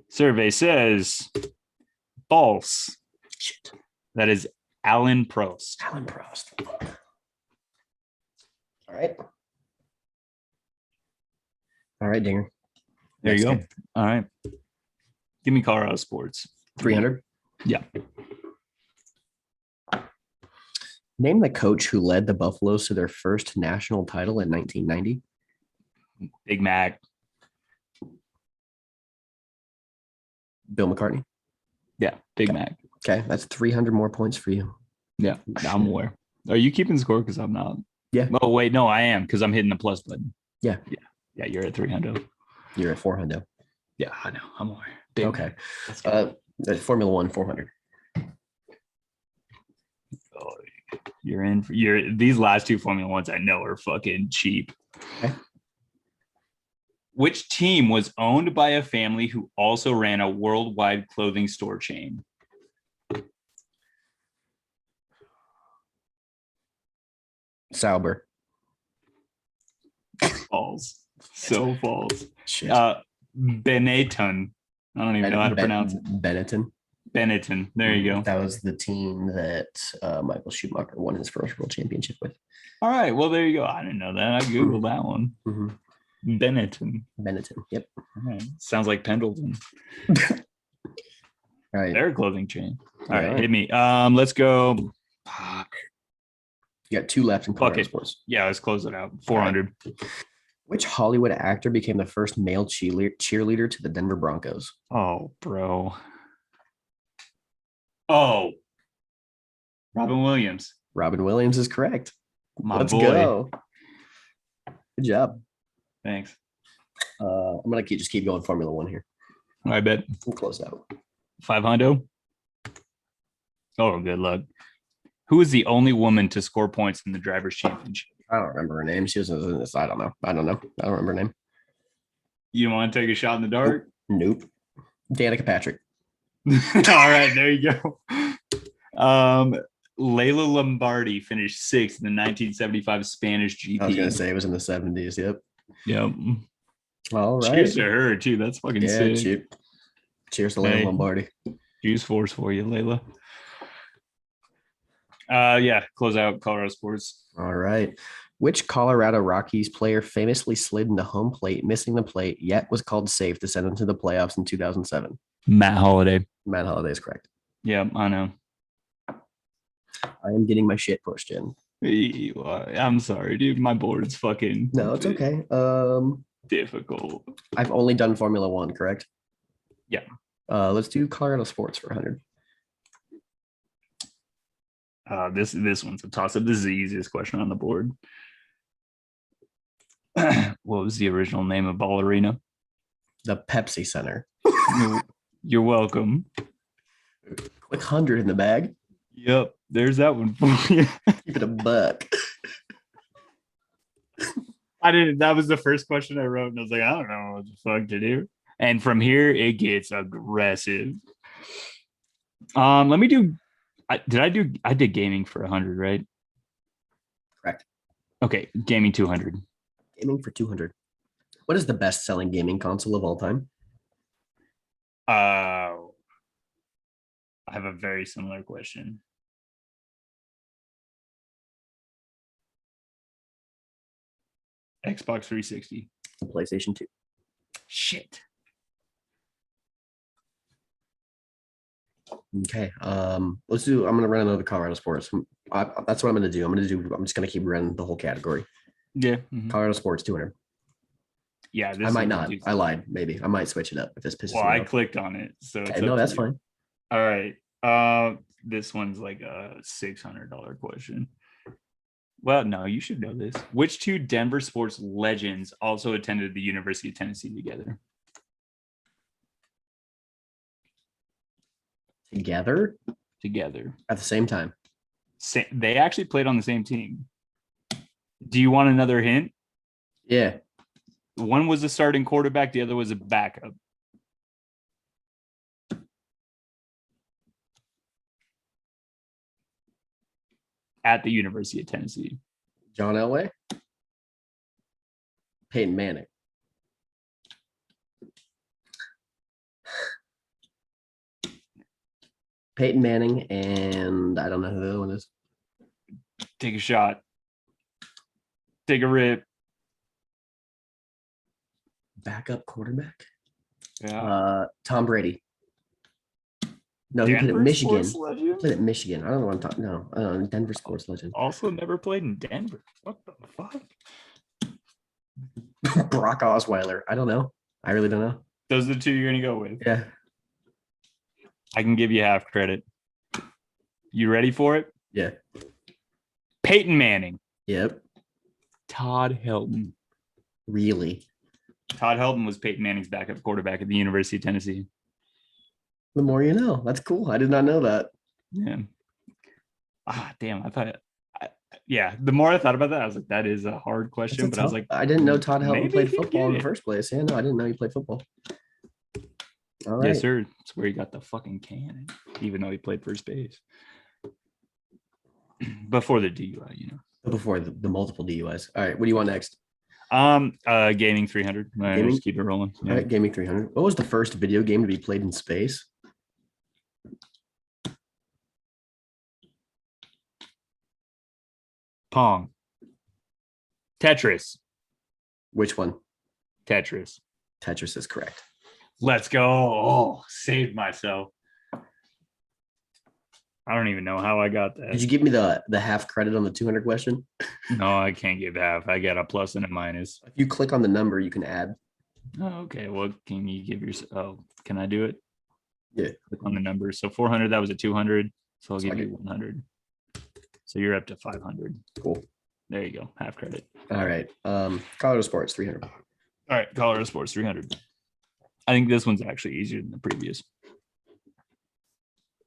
Speaker 2: Survey says false.
Speaker 1: Shit.
Speaker 2: That is Alan Prost.
Speaker 1: Alan Prost. All right. All right, Dinger.
Speaker 2: There you go. All right. Give me Colorado Sports.
Speaker 1: 300?
Speaker 2: Yeah.
Speaker 1: Name the coach who led the Buffaloes to their first national title in 1990.
Speaker 2: Big Mac.
Speaker 1: Bill McCartney.
Speaker 2: Yeah, Big Mac.
Speaker 1: Okay, that's 300 more points for you.
Speaker 2: Yeah, I'm aware. Are you keeping score? Because I'm not.
Speaker 1: Yeah.
Speaker 2: Oh, wait, no, I am because I'm hitting the plus button.
Speaker 1: Yeah.
Speaker 2: Yeah, you're at 300.
Speaker 1: You're at 400.
Speaker 2: Yeah, I know. I'm aware.
Speaker 1: Big okay. Formula One 400.
Speaker 2: Oh, you're in for these last two Formula Ones I know are fucking cheap.
Speaker 1: Okay.
Speaker 2: Which team was owned by a family who also ran a worldwide clothing store chain?
Speaker 1: Sauber.
Speaker 2: False. So false.
Speaker 1: Shit.
Speaker 2: Benetton. I don't even know how to pronounce it.
Speaker 1: Benetton.
Speaker 2: Benetton. There you go.
Speaker 1: That was the team that Michael Schumacher won his first world championship with.
Speaker 2: All right. Well, there you go. I didn't know that. I Googled that one.
Speaker 1: Mm-hmm.
Speaker 2: Benetton.
Speaker 1: Yep.
Speaker 2: All right. Sounds like Pendleton.
Speaker 1: All right.
Speaker 2: They're a clothing chain. All right. Hit me. Let's go. Fuck.
Speaker 1: You got two left in Colorado sports.
Speaker 2: Yeah, let's close it out. 400.
Speaker 1: Right. Which Hollywood actor became the first male cheerleader to the Denver Broncos?
Speaker 2: Oh, bro. Oh. Robin Williams.
Speaker 1: Robin Williams is correct.
Speaker 2: Let's
Speaker 1: go. Good job.
Speaker 2: Thanks.
Speaker 1: I'm gonna just keep going Formula One here.
Speaker 2: I bet.
Speaker 1: We'll close out.
Speaker 2: 500. Oh, good luck. Who is the only woman to score points in the Drivers' Championship?
Speaker 1: I don't remember her name. She was in this. I don't know. I don't remember her name.
Speaker 2: You don't want to take a shot in the dark?
Speaker 1: Nope. Danica Patrick.
Speaker 2: All right, there you go. Layla Lombardi finished sixth in the 1975 Spanish GP.
Speaker 1: I was gonna say it was in the 70s.
Speaker 2: Yep.
Speaker 1: All right.
Speaker 2: Cheers to her too. That's fucking sick.
Speaker 1: Cheers to Layla Lombardi.
Speaker 2: Juice Force for you, Layla. Close out Colorado sports.
Speaker 1: All right. Which Colorado Rockies player famously slid into home plate, missing the plate, yet was called safe to send them to the playoffs in 2007?
Speaker 2: Matt Holliday.
Speaker 1: Matt Holliday is correct.
Speaker 2: Yeah, I know.
Speaker 1: I am getting my shit pushed in.
Speaker 2: I'm sorry, dude. My board's fucking.
Speaker 1: No, it's okay.
Speaker 2: Difficult.
Speaker 1: I've only done Formula One, correct?
Speaker 2: Yeah.
Speaker 1: Let's do Colorado sports for 100.
Speaker 2: This one's a toss-up. This is the easiest question on the board. What was the original name of Ball Arena?
Speaker 1: The Pepsi Center.
Speaker 2: You're welcome.
Speaker 1: Quick 100 in the bag.
Speaker 2: Yep, there's that one for you.
Speaker 1: Keep it a buck.
Speaker 2: That was the first question I wrote, and I was like, I don't know what the fuck to do. And from here, it gets aggressive. Let me do. I did gaming for 100, right?
Speaker 1: Correct.
Speaker 2: Okay, gaming 200.
Speaker 1: Gaming for 200. What is the best-selling gaming console of all time?
Speaker 2: I have a very similar question. Xbox 360.
Speaker 1: The PlayStation 2.
Speaker 2: Shit.
Speaker 1: Okay. Let's do. I'm gonna run another Colorado sports. That's what I'm gonna do. I'm just gonna keep running the whole category.
Speaker 2: Yeah.
Speaker 1: Colorado sports 200.
Speaker 2: Yeah.
Speaker 1: I might not. I lied. Maybe I might switch it up if this pisses me off.
Speaker 2: I clicked on it, so
Speaker 1: okay, no, that's fine.
Speaker 2: All right. This one's like a $600 question. Well, no, you should know this. Which two Denver sports legends also attended the University of Tennessee together?
Speaker 1: Together
Speaker 2: at
Speaker 1: the same time.
Speaker 2: They actually played on the same team. Do you want another hint?
Speaker 1: Yeah.
Speaker 2: One was a starting quarterback, the other was a backup. At the University of Tennessee.
Speaker 1: John Elway. Peyton Manning. Peyton Manning, and I don't know who the other one is.
Speaker 2: Take a shot. Take a rip.
Speaker 1: Backup quarterback?
Speaker 2: Yeah.
Speaker 1: Tom Brady. No, he played at
Speaker 2: Denver
Speaker 1: Michigan.
Speaker 2: sports legend?
Speaker 1: Played at Michigan. I don't know what I'm talking. No, Denver sports legend.
Speaker 2: Also never played in Denver. What the fuck?
Speaker 1: Brock Osweiler. I don't know. I really don't know.
Speaker 2: Those are the two you're gonna go with.
Speaker 1: Yeah.
Speaker 2: I can give you half credit. You ready for it?
Speaker 1: Yeah.
Speaker 2: Peyton Manning.
Speaker 1: Yep.
Speaker 2: Todd Helton.
Speaker 1: Really?
Speaker 2: Todd Helton was Peyton Manning's backup quarterback at the University of Tennessee.
Speaker 1: The more you know. That's cool. I did not know that.
Speaker 2: Yeah. Damn. The more I thought about that, I was like, that is a hard question. But I was like,
Speaker 1: I didn't know Todd Helton played football in the first place. Yeah, no, I didn't know he played football. All right.
Speaker 2: Yes, sir. That's where he got the fucking cannon, even though he played first base. Before the DUI, you know.
Speaker 1: Before the multiple DUIs. All right. What do you want next?
Speaker 2: Gaming 300.
Speaker 1: Gaming?
Speaker 2: Just keep it rolling. Yeah.
Speaker 1: All right, Gaming 300. What was the first video game to be played in space?
Speaker 2: Pong. Tetris.
Speaker 1: Which one?
Speaker 2: Tetris.
Speaker 1: Tetris is correct.
Speaker 2: Let's go. Oh, saved myself. I don't even know how I got that.
Speaker 1: Did you give me the half credit on the 200 question?
Speaker 2: No, I can't give half. I got a plus and a minus.
Speaker 1: If you click on the number, you can add.
Speaker 2: Oh, okay. Well, can you give yourself? Oh, can I do it?
Speaker 1: Yeah.
Speaker 2: Click on the number. So 400. That was a 200. So I'll give you 100. So you're up to 500.
Speaker 1: Cool.
Speaker 2: There you go. Half credit.
Speaker 1: All right. Colorado Sports 300.
Speaker 2: All right. Colorado Sports 300. I think this one's actually easier than the previous.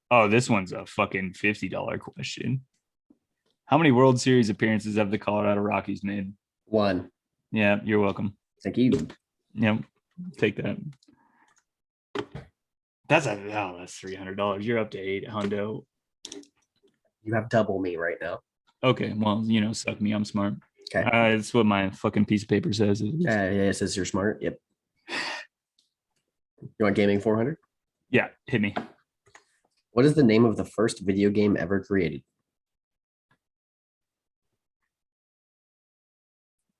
Speaker 2: Oh, this one's a fucking $50 question. How many World Series appearances have the Colorado Rockies made?
Speaker 1: 1.
Speaker 2: Yeah, you're welcome.
Speaker 1: Thank you.
Speaker 2: Yep. Take that. That's $300. You're up to 800.
Speaker 1: You have double me right now.
Speaker 2: Okay, well, suck me. I'm smart.
Speaker 1: Okay.
Speaker 2: That's what my fucking piece of paper says.
Speaker 1: Yeah, it says you're smart. Yep. You want Gaming 400?
Speaker 2: Yeah, hit me.
Speaker 1: What is the name of the first video game ever created?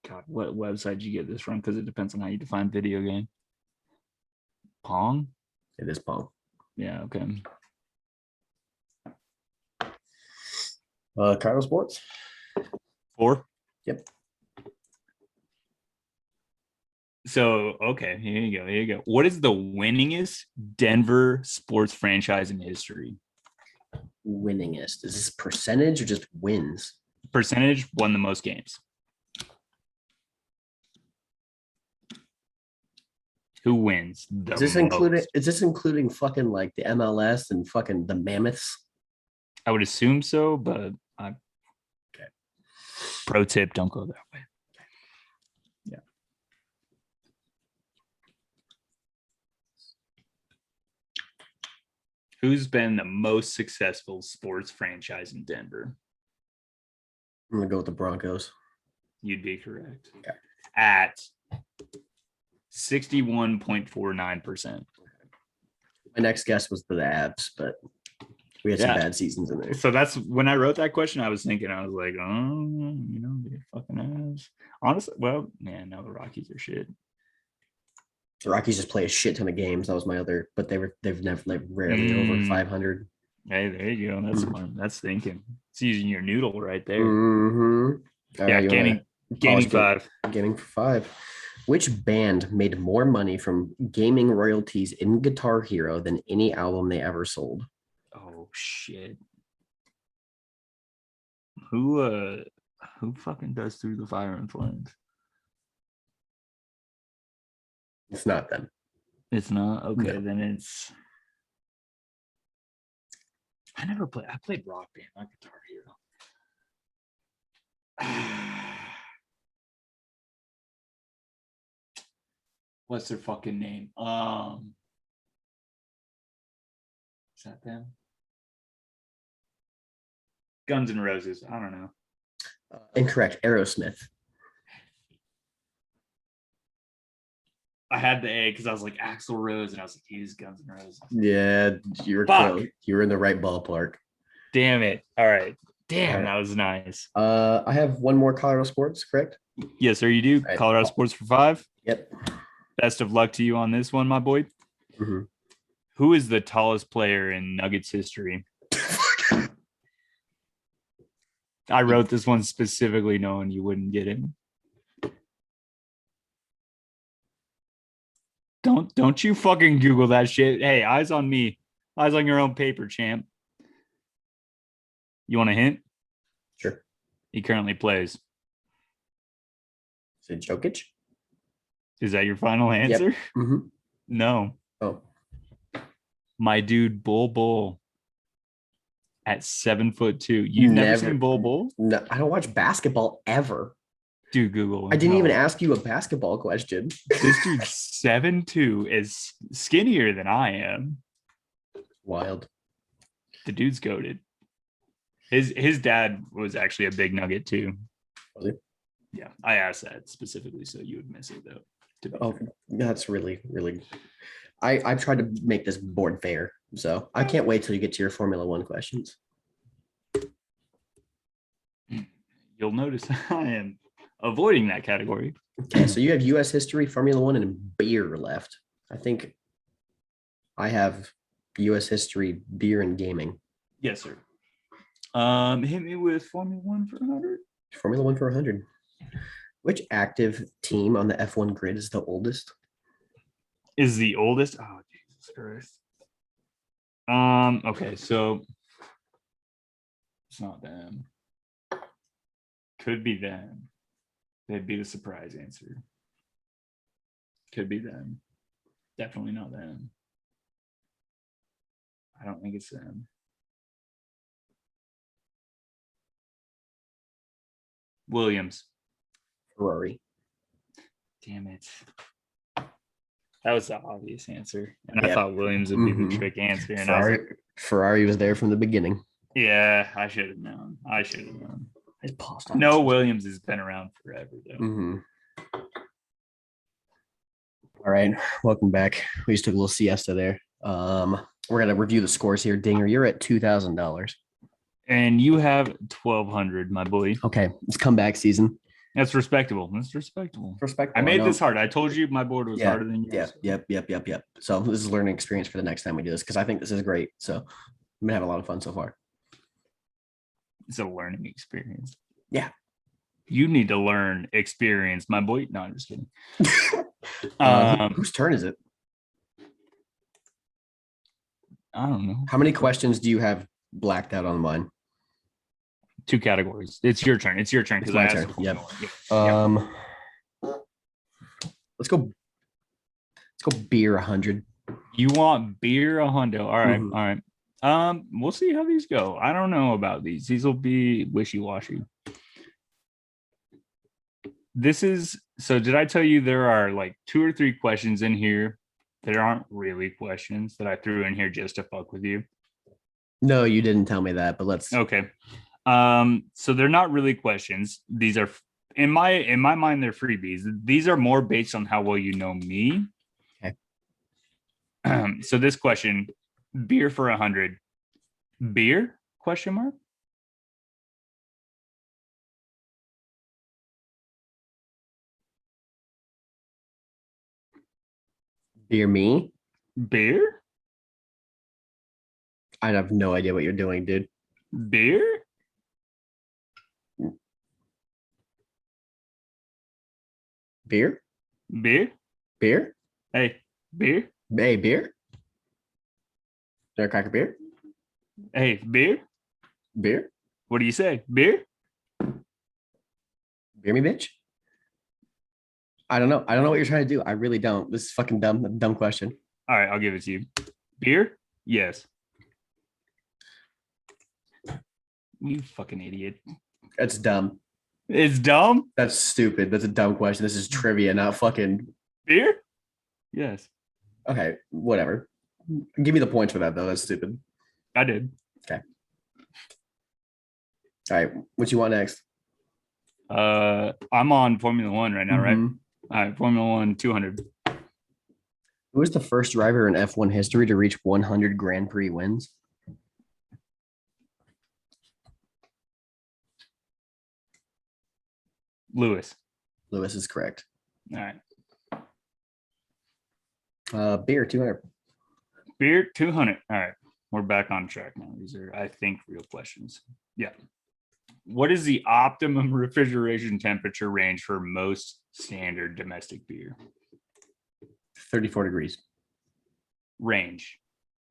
Speaker 2: God, what website did you get this from? Because it depends on how you define video game. Pong?
Speaker 1: It is Pong.
Speaker 2: Yeah, okay.
Speaker 1: Colorado Sports?
Speaker 2: 4?
Speaker 1: Yep.
Speaker 2: So, okay, here you go. What is the winningest Denver sports franchise in history?
Speaker 1: Winningest. Is this percentage or just wins?
Speaker 2: Percentage won the most games. Who wins the
Speaker 1: Is this including fucking like the MLS and fucking the Mammoths?
Speaker 2: I would assume so, but
Speaker 1: okay.
Speaker 2: Pro tip, don't go that way. Yeah. Who's been the most successful sports franchise in Denver?
Speaker 1: I'm gonna go with the Broncos.
Speaker 2: You'd be correct.
Speaker 1: Okay.
Speaker 2: At 61.49%.
Speaker 1: My next guess was the Avs, but we had some bad seasons in there.
Speaker 2: So that's when I wrote that question, I was like, oh, the fucking Avs. Honestly, well, man, no, the Rockies are shit.
Speaker 1: The Rockies just play a shit ton of games. That was my other, but they've never rarely over 500.
Speaker 2: Hey, there you go. That's smart. That's thinking. It's using your noodle right there.
Speaker 1: Mm-hmm.
Speaker 2: Yeah, gaining 5.
Speaker 1: Gaming for 5. Which band made more money from gaming royalties in Guitar Hero than any album they ever sold?
Speaker 2: Oh shit. Who fucking does Through the Fire and Flames?
Speaker 1: It's not them.
Speaker 2: It's not? Okay,
Speaker 1: No.
Speaker 2: then it's I played Rock Band, not Guitar Hero. What's their fucking name? Is that them? Guns N' Roses. I don't know.
Speaker 1: Incorrect. Aerosmith.
Speaker 2: I had the A because I was like Axl Rose, and I was like, he's Guns N' Roses.
Speaker 1: Yeah, you're close. You were in the right ballpark.
Speaker 2: Damn it. All right. Damn, that was nice.
Speaker 1: I have one more Colorado Sports, correct?
Speaker 2: Yes, sir, you do.
Speaker 1: Right.
Speaker 2: Colorado Sports for 5.
Speaker 1: Yep.
Speaker 2: Best of luck to you on this one, my boy.
Speaker 1: Mm-hmm.
Speaker 2: Who is the tallest player in Nuggets history? I wrote this one specifically knowing you wouldn't get it. Don't you fucking Google that shit. Hey, eyes on me. Eyes on your own paper, champ. You want a hint?
Speaker 1: Sure.
Speaker 2: He currently plays.
Speaker 1: Is it Jokic?
Speaker 2: Is that your final answer?
Speaker 1: Yep. Mm-hmm.
Speaker 2: No.
Speaker 1: Oh.
Speaker 2: My dude, Bull at 7'2". You've never seen Bull?
Speaker 1: No, I don't watch basketball ever.
Speaker 2: Dude, Google.
Speaker 1: I didn't even ask you a basketball question.
Speaker 2: This dude's 7'2", is skinnier than I am.
Speaker 1: Wild.
Speaker 2: The dude's goated. His dad was actually a big Nugget too.
Speaker 1: Was he?
Speaker 2: Yeah, I asked that specifically so you would miss it though.
Speaker 1: Oh, that's really, really. I've tried to make this board fair, so I can't wait till you get to your Formula One questions.
Speaker 2: You'll notice I am avoiding that category.
Speaker 1: Okay, so you have U.S. history, Formula One, and beer left. I think I have U.S. history, beer, and gaming.
Speaker 2: Yes, sir. Hit me with Formula One for 100.
Speaker 1: Formula One for 100. Which active team on the F1 grid is the oldest?
Speaker 2: Is the oldest? Oh, Jesus Christ. Okay, so it's not them. Could be them. They'd be the surprise answer. Could be them. Definitely not them. I don't think it's them. Williams.
Speaker 1: Ferrari.
Speaker 2: Damn it. That was the obvious answer. And I thought Williams would be the trick answer. And
Speaker 1: Ferrari was there from the beginning.
Speaker 2: Yeah, I should have known. No, Williams has been around forever, though.
Speaker 1: Mm-hmm. All right. Welcome back. We just took a little siesta there. We're going to review the scores here. Dinger, you're at $2,000.
Speaker 2: And you have 1,200, my boy.
Speaker 1: Okay. It's comeback season.
Speaker 2: That's respectable. I made this hard. I told you my board was harder than yours.
Speaker 1: Yep. So this is a learning experience for the next time we do this because I think this is great. So I'm gonna have a lot of fun so far.
Speaker 2: It's a learning experience.
Speaker 1: Yeah.
Speaker 2: You need to learn experience, my boy. No, I'm just kidding.
Speaker 1: Whose turn is it?
Speaker 2: I don't know.
Speaker 1: How many questions do you have blacked out on mine?
Speaker 2: 2 categories. It's your turn. Because I asked.
Speaker 1: Yep. Let's go beer 100.
Speaker 2: You want beer 100? All right. Mm-hmm. All right. We'll see how these go. I don't know about these. These will be wishy-washy. So did I tell you there are like 2 or 3 questions in here that aren't really questions that I threw in here just to fuck with you?
Speaker 1: No, you didn't tell me that, but let's.
Speaker 2: Okay. So they're not really questions. These are in my mind, they're freebies. These are more based on how well you know me.
Speaker 1: Okay.
Speaker 2: So this question, beer for 100. Beer? Question mark.
Speaker 1: Beer me?
Speaker 2: Beer?
Speaker 1: I have no idea what you're doing, dude.
Speaker 2: Beer?
Speaker 1: Beer?
Speaker 2: Beer?
Speaker 1: Beer?
Speaker 2: Hey, beer?
Speaker 1: Hey, beer? Is there a cracker beer?
Speaker 2: Hey, beer?
Speaker 1: Beer?
Speaker 2: What do you say? Beer?
Speaker 1: Beer me, bitch? I don't know. I don't know what you're trying to do. I really don't. This is fucking dumb. Dumb question.
Speaker 2: All right, I'll give it to you. Beer? Yes. You fucking idiot.
Speaker 1: That's dumb.
Speaker 2: It's dumb?
Speaker 1: That's stupid. That's a dumb question. This is trivia, not fucking
Speaker 2: beer? Yes.
Speaker 1: Okay, whatever. Give me the points for that though. That's stupid.
Speaker 2: I did.
Speaker 1: Okay. All right. What you want next?
Speaker 2: I'm on Formula One right now, right? All right, Formula One 200.
Speaker 1: Who was the first driver in F1 history to reach 100 Grand Prix wins?
Speaker 2: Lewis.
Speaker 1: Lewis is correct.
Speaker 2: All right.
Speaker 1: Beer 200.
Speaker 2: Beer 200. All right. We're back on track now. These are, I think, real questions. Yeah. What is the optimum refrigeration temperature range for most standard domestic beer?
Speaker 1: 34 degrees.
Speaker 2: Range.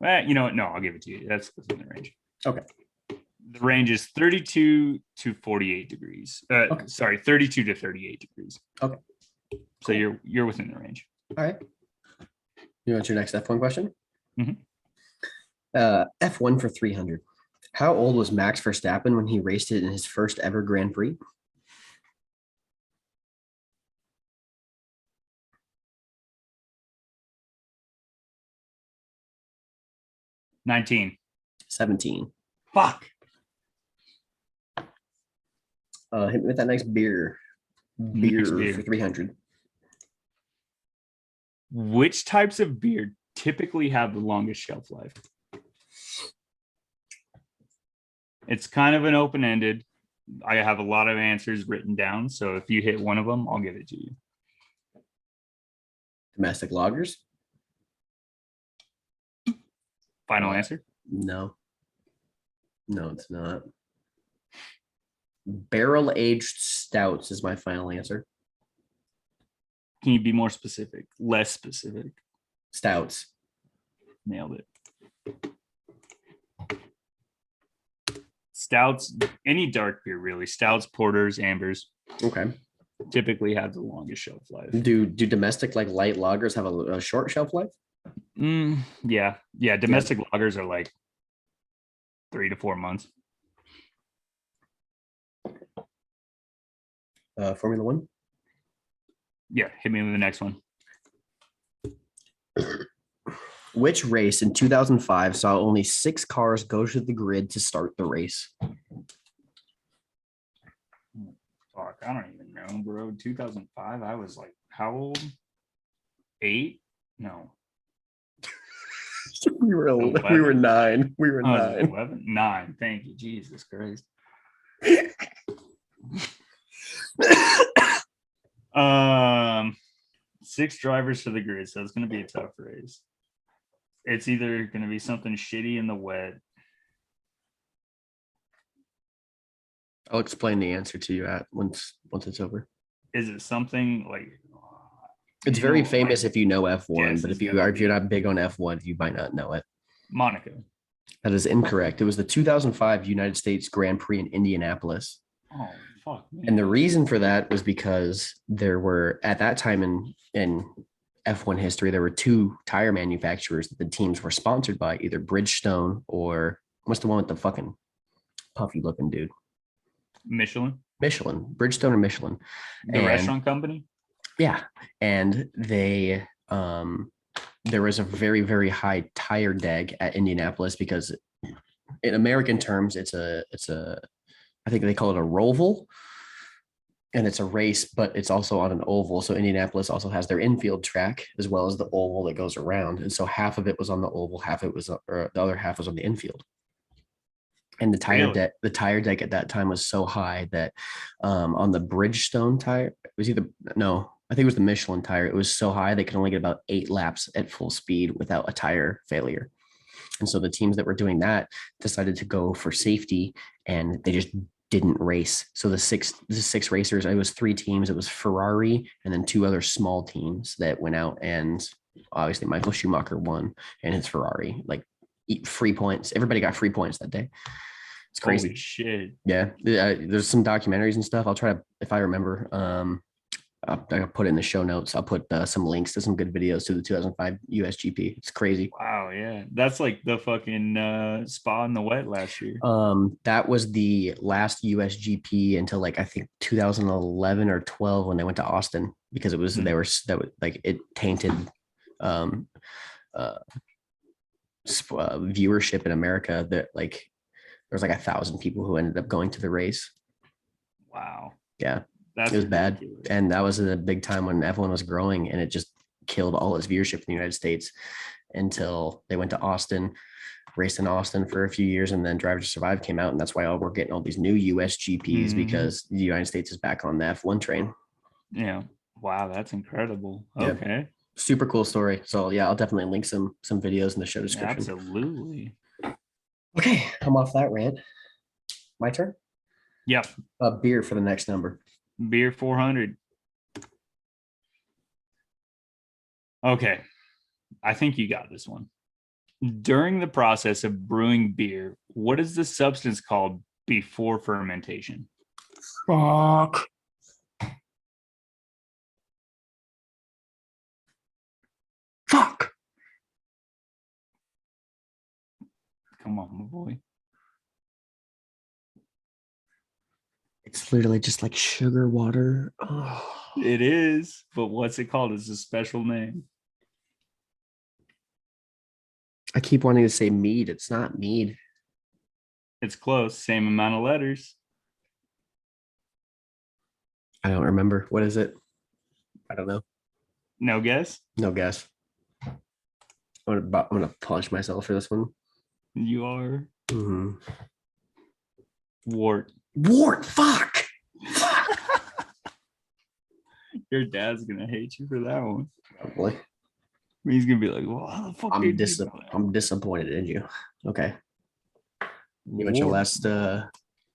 Speaker 2: You know what? No, I'll give it to you. That's within the range.
Speaker 1: Okay.
Speaker 2: The range is 32 to 48 degrees.
Speaker 1: Okay.
Speaker 2: Sorry, 32 to 38 degrees.
Speaker 1: Okay.
Speaker 2: So you're within the range.
Speaker 1: All right. You want your next F1 question?
Speaker 2: Mm-hmm.
Speaker 1: F1 for 300. How old was Max Verstappen when he raced it in his first ever Grand Prix?
Speaker 2: $19.
Speaker 1: 17.
Speaker 2: Fuck.
Speaker 1: Hit me with that next beer. Beer for 300.
Speaker 2: Which types of beer typically have the longest shelf life? It's kind of an open-ended. I have a lot of answers written down, so if you hit one of them, I'll give it to you.
Speaker 1: Domestic lagers?
Speaker 2: Final answer?
Speaker 1: No. No, it's not. Barrel-aged stouts is my final answer.
Speaker 2: Can you be more specific? Less specific?
Speaker 1: Stouts.
Speaker 2: Nailed it. Stouts, any dark beer really. Stouts, porters, ambers.
Speaker 1: Okay.
Speaker 2: Typically have the longest shelf life.
Speaker 1: Do domestic like light lagers have a short shelf life?
Speaker 2: Yeah. Domestic lagers are like 3 to 4 months.
Speaker 1: Formula One?
Speaker 2: Yeah, hit me with the next one.
Speaker 1: Which race in 2005 saw only 6 cars go to the grid to start the race?
Speaker 2: Fuck, I don't even know, bro. 2005, I was like, how old? 8? No.
Speaker 1: we were 9. We were 9.
Speaker 2: 11? 9. Thank you, Jesus Christ. 6 drivers to the grid, so it's going to be a tough race. It's either going to be something shitty in the wet.
Speaker 1: I'll explain the answer to you once it's over.
Speaker 2: Is it something like?
Speaker 1: It's very famous if you know F1, but if you're not big on F1, you might not know it.
Speaker 2: Monaco.
Speaker 1: That is incorrect. It was the 2005 United States Grand Prix in Indianapolis.
Speaker 2: Oh, fuck. Man.
Speaker 1: And the reason for that was because there were, at that time in F1 history, there were 2 tire manufacturers that the teams were sponsored by, either Bridgestone or what's the one with the fucking puffy looking dude?
Speaker 2: Michelin,
Speaker 1: Bridgestone or Michelin.
Speaker 2: The restaurant company?
Speaker 1: Yeah. And they, there was a very, very high tire deg at Indianapolis because in American terms, it's a, I think they call it a roval. And it's a race, but it's also on an oval. So Indianapolis also has their infield track as well as the oval that goes around. And so half of it was on the oval, half it was, or the other half was on the infield. And the tire deck at that time was so high that on the Bridgestone tire, it was I think it was the Michelin tire. It was so high they could only get about 8 laps at full speed without a tire failure. And so the teams that were doing that decided to go for safety, and they just didn't race. So the six racers, it was 3 teams. It was Ferrari and then 2 other small teams that went out, and obviously Michael Schumacher won and his Ferrari, like free points. Everybody got free points that day. It's crazy.
Speaker 2: Holy shit.
Speaker 1: Yeah. There's some documentaries and stuff. I'll try to, if I remember, I'll put it in the show notes. I'll put some links to some good videos to the 2005 USGP. It's crazy.
Speaker 2: Wow. Yeah. That's like the fucking spa in the wet last year.
Speaker 1: That was the last USGP until like, I think 2011 or 12 when they went to Austin, because it was, it tainted, viewership in America, that like there was like 1,000 people who ended up going to the race.
Speaker 2: Wow.
Speaker 1: Yeah.
Speaker 2: It
Speaker 1: was bad. And that was a big time when F1 was growing, and it just killed all its viewership in the United States until they went to Austin, raced in Austin for a few years, and then Drive to Survive came out. And that's why we're getting all these new USGPs, because the United States is back on the F1 train.
Speaker 2: Yeah. Wow. That's incredible.
Speaker 1: Yeah.
Speaker 2: Okay.
Speaker 1: Super cool story. So yeah, I'll definitely link some videos in the show description.
Speaker 2: Absolutely.
Speaker 1: Okay, I'm off that rant. My turn.
Speaker 2: Yep.
Speaker 1: A beer for the next number.
Speaker 2: Beer 400. Okay. I think you got this one. During the process of brewing beer, what is the substance called before fermentation?
Speaker 1: Fuck. Fuck.
Speaker 2: Come on, my boy.
Speaker 1: It's literally just like sugar water. Oh.
Speaker 2: It is, but what's it called? It's a special name.
Speaker 1: I keep wanting to say mead. It's not mead.
Speaker 2: It's close. Same amount of letters.
Speaker 1: I don't remember. What is it? I don't know.
Speaker 2: No guess?
Speaker 1: No guess. I'm gonna punch myself for this one.
Speaker 2: You are.
Speaker 1: Mm-hmm.
Speaker 2: Wort.
Speaker 1: Wart. Fuck.
Speaker 2: Your dad's gonna hate you for that one.
Speaker 1: Probably.
Speaker 2: He's gonna be like, "Well, how the fuck did you know that?"
Speaker 1: I'm disappointed in you. Okay. You want your
Speaker 2: Wart.
Speaker 1: last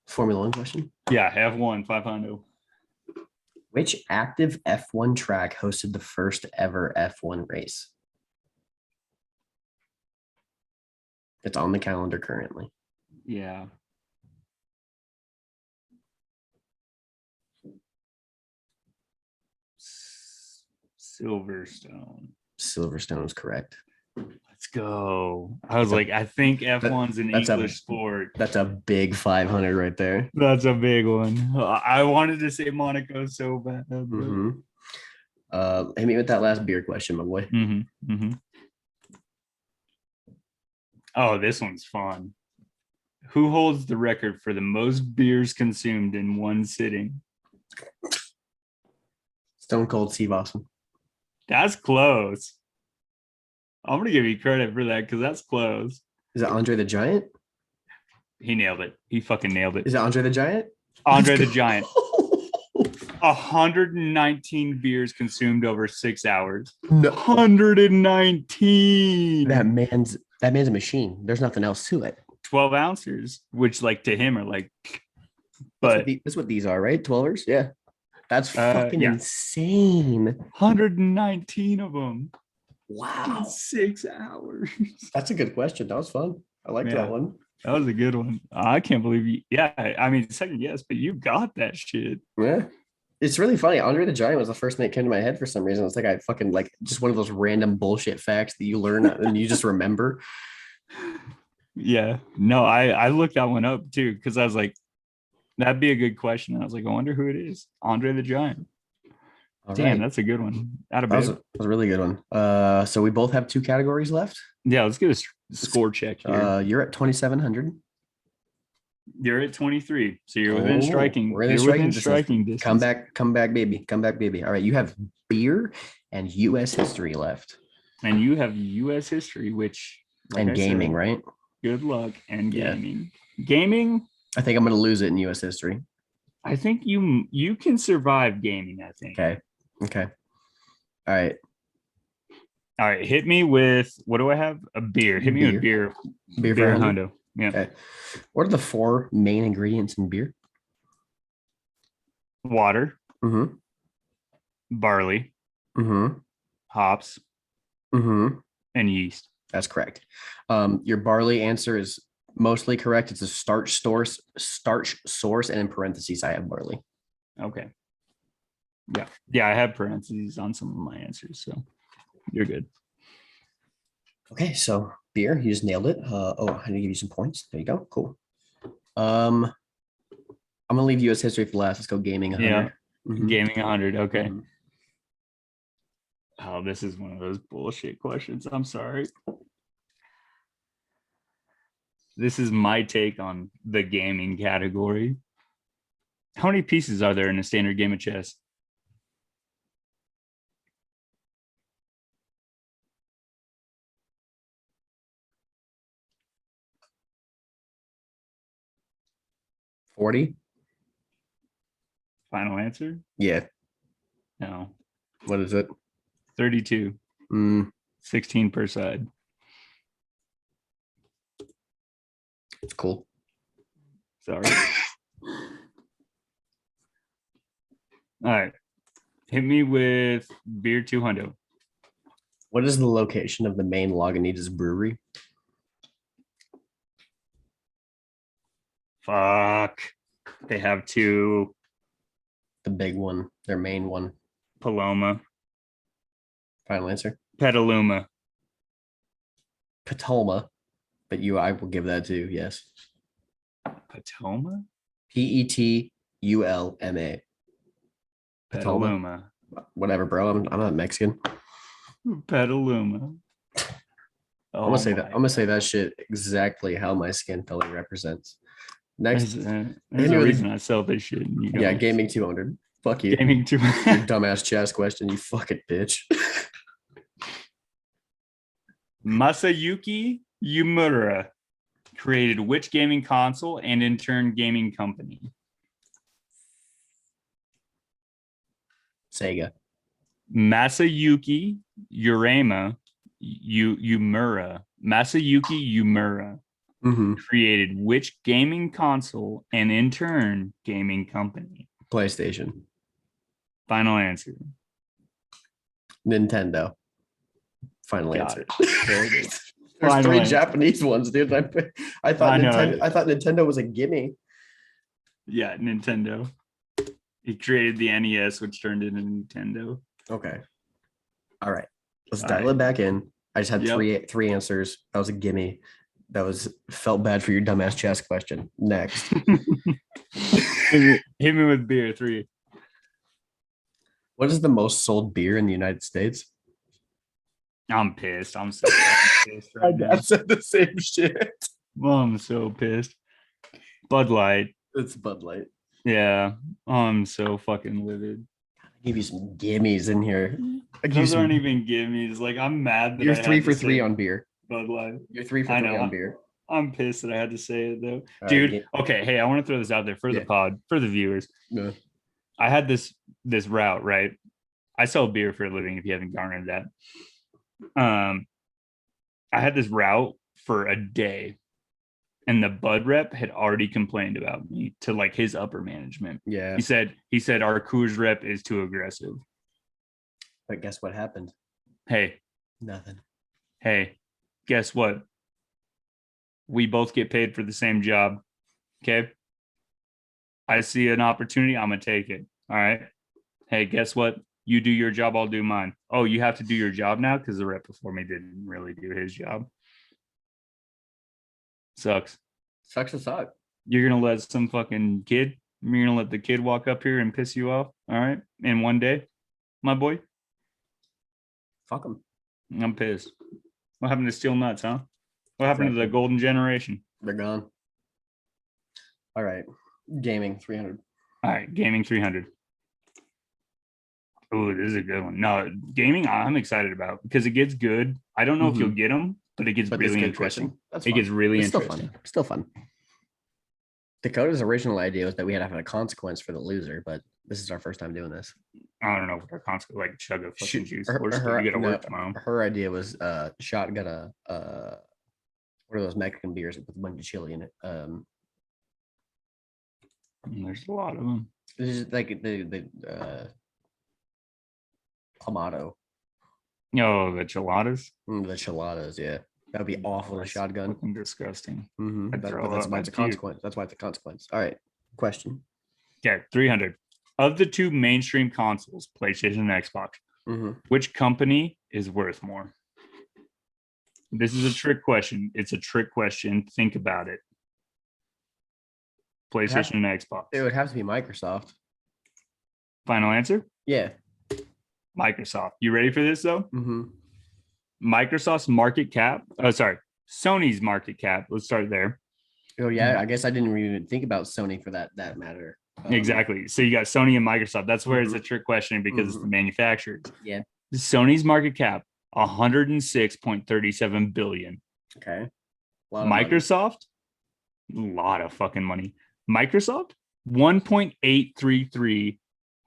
Speaker 1: Formula One question?
Speaker 2: Yeah, F1 500.
Speaker 1: Which active F1 track hosted the first ever F1 race? It's on the calendar currently.
Speaker 2: Yeah. Silverstone.
Speaker 1: Silverstone is correct.
Speaker 2: Let's go. I was like, I think F1's an English sport.
Speaker 1: That's a big 500 right there.
Speaker 2: That's a big one. I wanted to say Monaco so bad.
Speaker 1: Mm-hmm. Hit me with that last beer question, my boy.
Speaker 2: Mm-hmm. Mm-hmm. Oh, this one's fun. Who holds the record for the most beers consumed in one sitting?
Speaker 1: Stone Cold Steve Austin.
Speaker 2: That's close. I'm gonna give you credit for that because that's close.
Speaker 1: Is it Andre the Giant?
Speaker 2: He nailed it. He fucking nailed it.
Speaker 1: Is it Andre the Giant?
Speaker 2: Andre the Giant. 119 beers consumed over 6 hours.
Speaker 1: No.
Speaker 2: 119.
Speaker 1: That man's a machine. There's nothing else to it.
Speaker 2: 12 ounces, which like to him are like, but
Speaker 1: that's what these are, right? 12ers? Yeah. That's fucking insane.
Speaker 2: 119 of them.
Speaker 1: Wow.
Speaker 2: 6 hours.
Speaker 1: That's a good question. That was fun. I liked that one.
Speaker 2: That was a good one. I can't believe you. Yeah, I mean, second guess, but you got that shit.
Speaker 1: Yeah. It's really funny. Andre the Giant was the first thing that came to my head for some reason. It's like I fucking like just one of those random bullshit facts that you learn and you just remember.
Speaker 2: Yeah. No, I looked that one up too because I was like, that'd be a good question. And I was like, I wonder who it is. Andre the Giant. Damn, that's a good one.
Speaker 1: That was a really good one. So we both have 2 categories left.
Speaker 2: Yeah, let's get a score check here.
Speaker 1: You're at 2,700.
Speaker 2: You're at 23, so you're within striking.
Speaker 1: We're within striking
Speaker 2: distance.
Speaker 1: Come back, baby. Come back, baby. All right, you have beer and U.S. history left.
Speaker 2: And you have U.S. history, which
Speaker 1: and gaming, right?
Speaker 2: Good luck and gaming. Gaming.
Speaker 1: I think I'm going to lose it in U.S. history.
Speaker 2: I think you can survive gaming. I think.
Speaker 1: Okay. All right.
Speaker 2: Hit me with, what do I have? A beer. Hit me with beer.
Speaker 1: Beer
Speaker 2: Hondo. Yeah.
Speaker 1: Okay. What are the 4 main ingredients in beer?
Speaker 2: Water.
Speaker 1: Mm-hmm.
Speaker 2: Barley.
Speaker 1: Mm-hmm.
Speaker 2: Hops.
Speaker 1: Mm-hmm.
Speaker 2: And yeast.
Speaker 1: That's correct. Your barley answer is mostly correct. It's a starch source, and in parentheses, I have barley.
Speaker 2: Okay. Yeah, I have parentheses on some of my answers, so you're good.
Speaker 1: Okay, so beer, you just nailed it. I need to give you some points. There you go. Cool. I'm gonna leave U.S. history for last. Let's go gaming 100.
Speaker 2: Yeah, gaming 100. Okay.
Speaker 1: Mm-hmm.
Speaker 2: Oh, this is one of those bullshit questions. I'm sorry. This is my take on the gaming category. How many pieces are there in a standard game of chess?
Speaker 1: $40.
Speaker 2: Final answer?
Speaker 1: Yeah.
Speaker 2: No.
Speaker 1: What is it?
Speaker 2: 32. 16 per side.
Speaker 1: It's cool.
Speaker 2: Sorry. All right. Hit me with beer 200.
Speaker 1: What is the location of the main Lagunitas brewery?
Speaker 2: Fuck. They have two.
Speaker 1: The big one, their main one.
Speaker 2: Paloma.
Speaker 1: Final answer.
Speaker 2: Petaluma.
Speaker 1: Petaluma, but I will give that to yes.
Speaker 2: Petoma?
Speaker 1: Petulma.
Speaker 2: Petaluma.
Speaker 1: Whatever, bro. I'm not Mexican.
Speaker 2: Petaluma.
Speaker 1: I'm gonna say that shit exactly how my skin color represents. Next,
Speaker 2: there's a reason I sell this shit.
Speaker 1: Yeah, gaming 200. Fuck you.
Speaker 2: Gaming 200.
Speaker 1: Your dumbass chess question, you fucking bitch.
Speaker 2: Masayuki Yumura created which gaming console and in turn gaming company?
Speaker 1: Sega.
Speaker 2: Masayuki Yumura. Masayuki Yumura created which gaming console and in turn gaming company?
Speaker 1: PlayStation.
Speaker 2: Final answer.
Speaker 1: Nintendo. Final answer. There's
Speaker 2: Final
Speaker 1: three
Speaker 2: answer.
Speaker 1: Japanese ones, dude. I thought Nintendo was a gimme.
Speaker 2: Yeah, Nintendo. He created the NES, which turned into Nintendo.
Speaker 1: Okay. All right. Let's dial it back in. I just had three answers. That was a gimme. Felt bad for your dumbass chess question. Next.
Speaker 2: Hit me with beer 3.
Speaker 1: What is the most sold beer in the United States?
Speaker 2: I'm pissed. I'm so pissed right now.
Speaker 1: I said the same shit.
Speaker 2: Well, I'm so pissed. Bud Light.
Speaker 1: It's Bud Light.
Speaker 2: Yeah, I'm so fucking livid.
Speaker 1: I'll give you some gimmies in here.
Speaker 2: Those aren't even gimmies. Like, I'm mad that
Speaker 1: you're 3 for 3 on beer.
Speaker 2: Bud Light.
Speaker 1: You're 3 for 3 on beer.
Speaker 2: I'm pissed that I had to say it though. Dude, okay, hey, I want to throw this out there for the pod, for the viewers.
Speaker 1: Yeah.
Speaker 2: I had this route, right? I sell beer for a living if you haven't garnered that. I had this route for a day and the Bud rep had already complained about me to like his upper management.
Speaker 1: Yeah.
Speaker 2: He said our Coors rep is too aggressive.
Speaker 1: But guess what happened?
Speaker 2: Hey.
Speaker 1: Nothing.
Speaker 2: Hey, guess what? We both get paid for the same job. Okay. I see an opportunity. I'm going to take it. All right. Hey, guess what? You do your job. I'll do mine. Oh, you have to do your job now because the rep before me didn't really do his job. Sucks.
Speaker 1: Sucks to suck.
Speaker 2: You're going to let some fucking kid, you're going to let the kid walk up here and piss you off. All right. In one day, my boy.
Speaker 1: Fuck him.
Speaker 2: I'm pissed. What happened to Steel Nuts, huh? What happened to the golden generation?
Speaker 1: They're gone. All right. Gaming 300.
Speaker 2: All right. Gaming 300. Oh, this is a good one. No, gaming I'm excited about because it gets good. I don't know if you'll get them, but it gets really interesting. It gets really interesting.
Speaker 1: Still fun. Dakota's original idea was that we had to have a consequence for the loser, but this is our first time doing this.
Speaker 2: I don't know what our consequence, like chug a fucking juice. You gotta work tomorrow.
Speaker 1: Her idea was shotgun what are those Mexican beers with a bunch of chili in it?
Speaker 2: There's a lot of them.
Speaker 1: This is like the Clamato.
Speaker 2: Oh, the chiladas?
Speaker 1: The chiladas, yeah. That would be awful in a shotgun.
Speaker 2: Fucking disgusting.
Speaker 1: That's why it's a consequence. That's why it's a consequence. All right. Question.
Speaker 2: Okay, 300. Of the two mainstream consoles, PlayStation and Xbox, which company is worth more? This is a trick question. It's a trick question. Think about it. PlayStation and Xbox.
Speaker 1: It would have to be Microsoft.
Speaker 2: Final answer?
Speaker 1: Yeah.
Speaker 2: Microsoft. You ready for this though? Microsoft's market cap. Oh, sorry. Sony's market cap. Let's start there.
Speaker 1: Oh yeah. I guess I didn't even think about Sony for that matter.
Speaker 2: Exactly. So you got Sony and Microsoft. That's where it's a trick question because it's the manufacturers.
Speaker 1: Yeah.
Speaker 2: Sony's market cap 106.37 billion.
Speaker 1: Okay.
Speaker 2: Microsoft, a lot of fucking money. Microsoft 1.833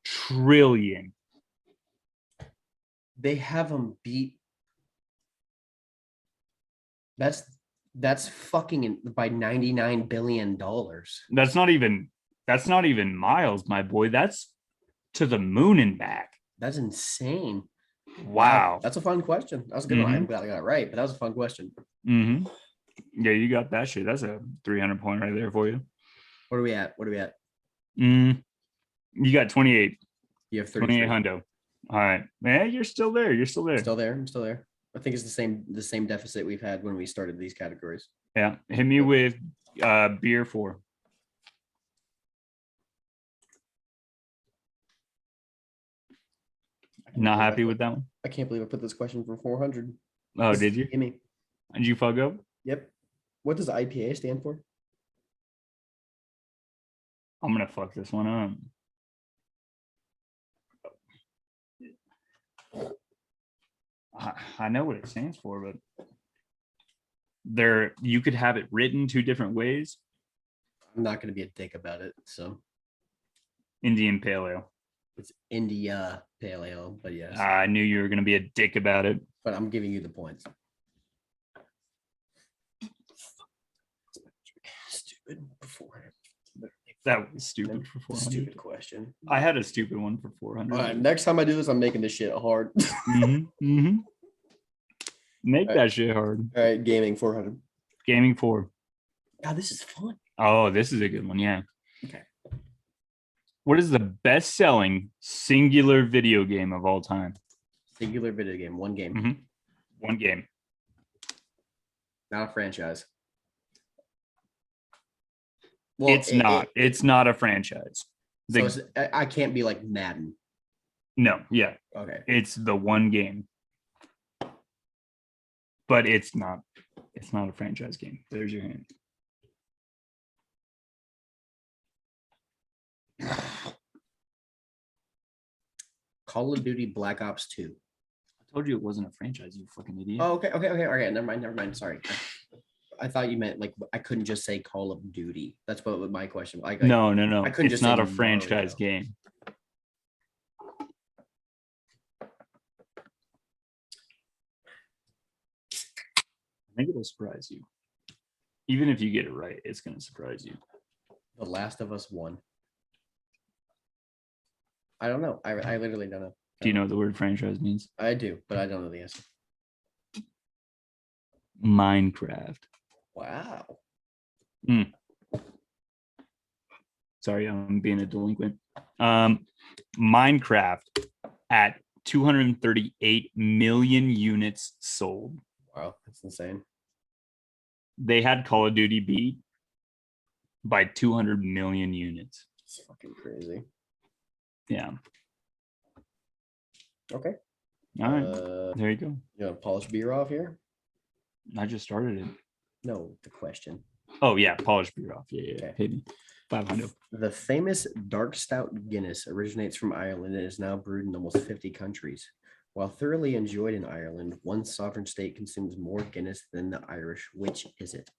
Speaker 2: trillion.
Speaker 1: They have them beat That's fucking by $99 billion.
Speaker 2: That's not even miles, my boy. That's to the moon and back.
Speaker 1: That's insane.
Speaker 2: Wow.
Speaker 1: That's a fun question. That was a good one. I'm glad I got it right, but that was a fun question.
Speaker 2: Mm-hmm. Yeah, you got that shit. That's a 300 point right there for you.
Speaker 1: What are we at?
Speaker 2: You got 28.
Speaker 1: You have
Speaker 2: 28 hundo. All right. Man, you're still there.
Speaker 1: I'm still there. I think it's the same deficit we've had when we started these categories.
Speaker 2: Yeah. Hit me with beer 4. Not happy with that one?
Speaker 1: I can't believe I put this question for 400.
Speaker 2: Oh, did you?
Speaker 1: Gimme.
Speaker 2: Did you fuck up?
Speaker 1: Yep. What does IPA stand for?
Speaker 2: I'm gonna fuck this one up. I know what it stands for, but you could have it written 2 different ways.
Speaker 1: I'm not gonna be a dick about it. So
Speaker 2: Indian Pale Ale.
Speaker 1: It's India Pale Ale, but yes.
Speaker 2: I knew you were gonna be a dick about it.
Speaker 1: But I'm giving you the points. Stupid before.
Speaker 2: That was stupid for 400.
Speaker 1: Stupid question.
Speaker 2: I had a stupid one for 400.
Speaker 1: All right, next time I do this, I'm making this shit hard.
Speaker 2: Make that shit hard.
Speaker 1: All right, gaming 400.
Speaker 2: Gaming 4.
Speaker 1: God, this is fun.
Speaker 2: Oh, this is a good one. Yeah.
Speaker 1: Okay.
Speaker 2: What is the best-selling singular video game of all time?
Speaker 1: Singular video game. One game.
Speaker 2: Mm-hmm. One game.
Speaker 1: Not a franchise.
Speaker 2: Well, it's not a franchise.
Speaker 1: So I can't be like Madden.
Speaker 2: No, yeah.
Speaker 1: Okay.
Speaker 2: It's the one game. But it's not a franchise game. There's your hint.
Speaker 1: Call of Duty Black Ops 2.
Speaker 2: I told you it wasn't a franchise, you fucking idiot.
Speaker 1: Oh, okay. Never mind. Sorry. I thought you meant like I couldn't just say Call of Duty. That's what my question was.
Speaker 2: No.
Speaker 1: I couldn't
Speaker 2: it's not a franchise game. I think it'll surprise you. Even if you get it right, it's going to surprise you.
Speaker 1: The Last of Us 1. I don't know. I literally don't know.
Speaker 2: Do you know what the word franchise means?
Speaker 1: I do, but I don't know the answer.
Speaker 2: Minecraft.
Speaker 1: Wow.
Speaker 2: Sorry, I'm being a delinquent. Minecraft at 238 million units sold.
Speaker 1: Wow, that's insane.
Speaker 2: They had Call of Duty beat by 200 million units.
Speaker 1: It's fucking crazy.
Speaker 2: Yeah.
Speaker 1: Okay.
Speaker 2: All right. There you go.
Speaker 1: You want to polish beer off here?
Speaker 2: I just started it.
Speaker 1: No, the question.
Speaker 2: Oh yeah, polish beer off. Yeah.
Speaker 1: Okay.
Speaker 2: Hit me. 500.
Speaker 1: The famous dark stout Guinness originates from Ireland and is now brewed in almost 50 countries. While thoroughly enjoyed in Ireland, one sovereign state consumes more Guinness than the Irish. Which is it?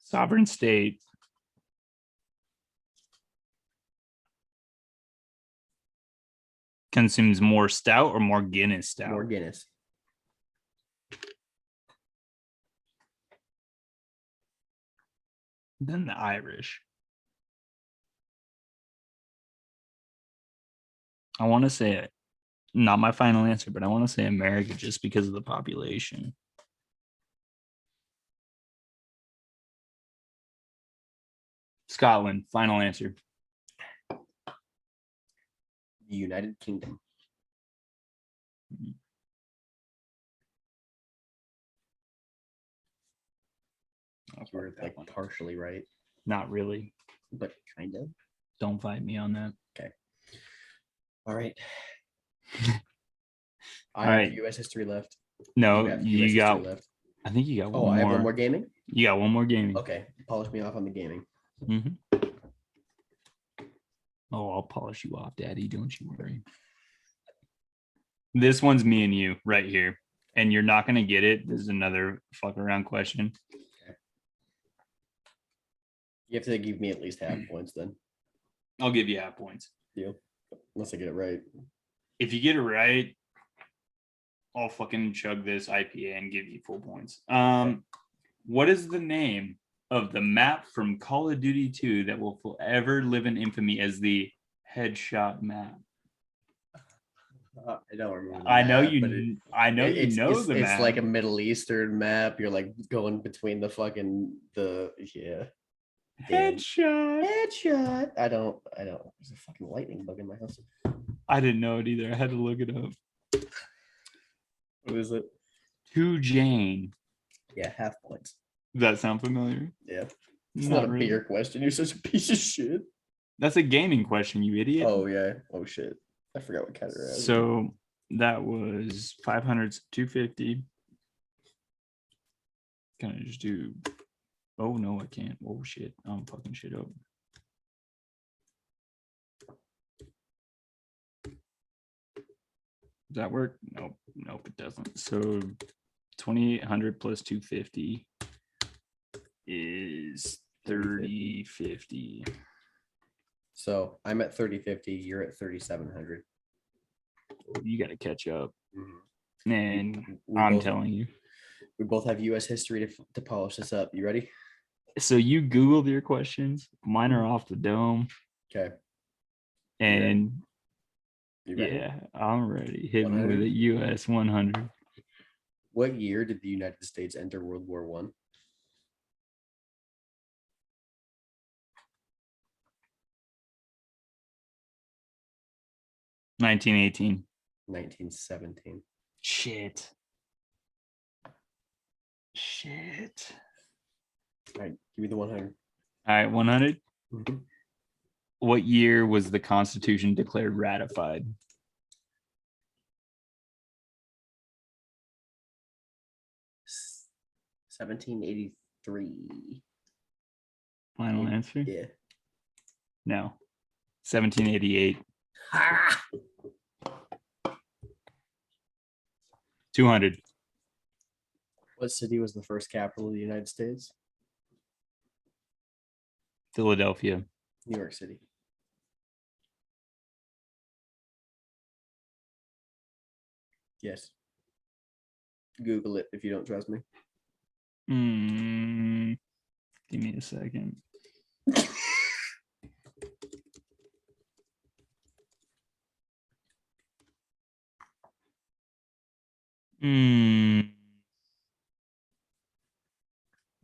Speaker 2: Sovereign state. Consumes more stout or more Guinness stout?
Speaker 1: More Guinness.
Speaker 2: Than the Irish. I want to say it. Not my final answer, but I want to say America just because of the population. Scotland, final answer.
Speaker 1: The United Kingdom. We're like partially right.
Speaker 2: Not really.
Speaker 1: But kind of.
Speaker 2: Don't fight me on that.
Speaker 1: Okay. All right.
Speaker 2: All right.
Speaker 1: have U.S. history left.
Speaker 2: No, you got. Left. I think you got one more.
Speaker 1: I have one more gaming?
Speaker 2: You got one more gaming.
Speaker 1: Okay. Polish me off on the gaming.
Speaker 2: Mm-hmm. Oh, I'll polish you off, Daddy. Don't you worry. This one's me and you right here. And you're not going to get it. This is another fuck around question. Okay.
Speaker 1: You have to give me at least half points then.
Speaker 2: I'll give you half points.
Speaker 1: Deal. Unless I get it right.
Speaker 2: If you get it right, I'll fucking chug this IPA and give you full points. What is the name of the map from Call of Duty 2 that will forever live in infamy as the headshot map?
Speaker 1: I don't remember.
Speaker 2: I know you know the map.
Speaker 1: It's like a Middle Eastern map. You're like going between the headshot. I don't. There's a fucking lightning bug in my house.
Speaker 2: I didn't know it either. I had to look it up.
Speaker 1: What is it?
Speaker 2: To Jane.
Speaker 1: Yeah, half points.
Speaker 2: Does that sound familiar?
Speaker 1: Yeah. It's not a really. Beer question. You're such a piece of shit.
Speaker 2: That's a gaming question, you idiot.
Speaker 1: Oh yeah. Oh shit. I forgot what category.
Speaker 2: So that was 500 to 250. Can I just do? Oh no, I can't. Oh shit, I'm fucking shit up. Does that work? Nope, it doesn't. So 2,800 plus 250 is 3050.
Speaker 1: So I'm at 3050. You're at 3700.
Speaker 2: You got to catch up. Mm-hmm. And I'm telling you,
Speaker 1: we both have U.S. history to polish this up. You ready?
Speaker 2: So you Googled your questions. Mine are off the dome.
Speaker 1: Okay.
Speaker 2: And
Speaker 1: you ready?
Speaker 2: Yeah, I'm ready. Hit me with a U.S. 100.
Speaker 1: What year did the United States enter World War I?
Speaker 2: $1918.
Speaker 1: 1917.
Speaker 2: Shit.
Speaker 1: All right, give me the 100.
Speaker 2: All right, 100.
Speaker 1: Mm-hmm.
Speaker 2: What year was the Constitution declared ratified?
Speaker 1: $1783.
Speaker 2: Final answer?
Speaker 1: Yeah.
Speaker 2: No. 1788. 200.
Speaker 1: What city was the first capital of the United States?
Speaker 2: Philadelphia.
Speaker 1: New York City. Yes. Google it if you don't trust me.
Speaker 2: Give me a second.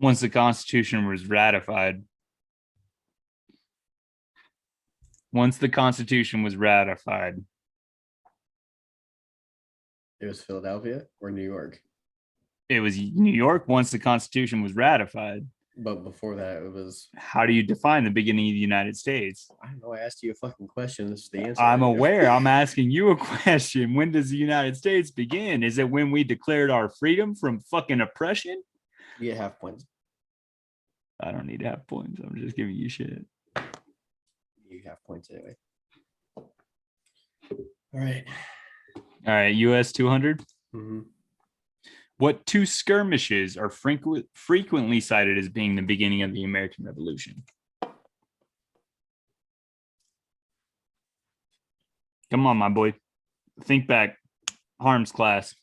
Speaker 2: Once the Constitution was ratified.
Speaker 1: It was Philadelphia or New York?
Speaker 2: It was New York once the Constitution was ratified.
Speaker 1: But before that, it was...
Speaker 2: How do you define the beginning of the United States?
Speaker 1: I don't know. I asked you a fucking question. This is the answer.
Speaker 2: I'm aware. I'm asking you a question. When does the United States begin? Is it when we declared our freedom from fucking oppression?
Speaker 1: You get half points.
Speaker 2: I don't need half points. I'm just giving you shit.
Speaker 1: You have points anyway. All
Speaker 2: right. US 200.
Speaker 1: Mm-hmm.
Speaker 2: What two skirmishes are frequently cited as being the beginning of the American Revolution? Come on, my boy. Think back. Harms class.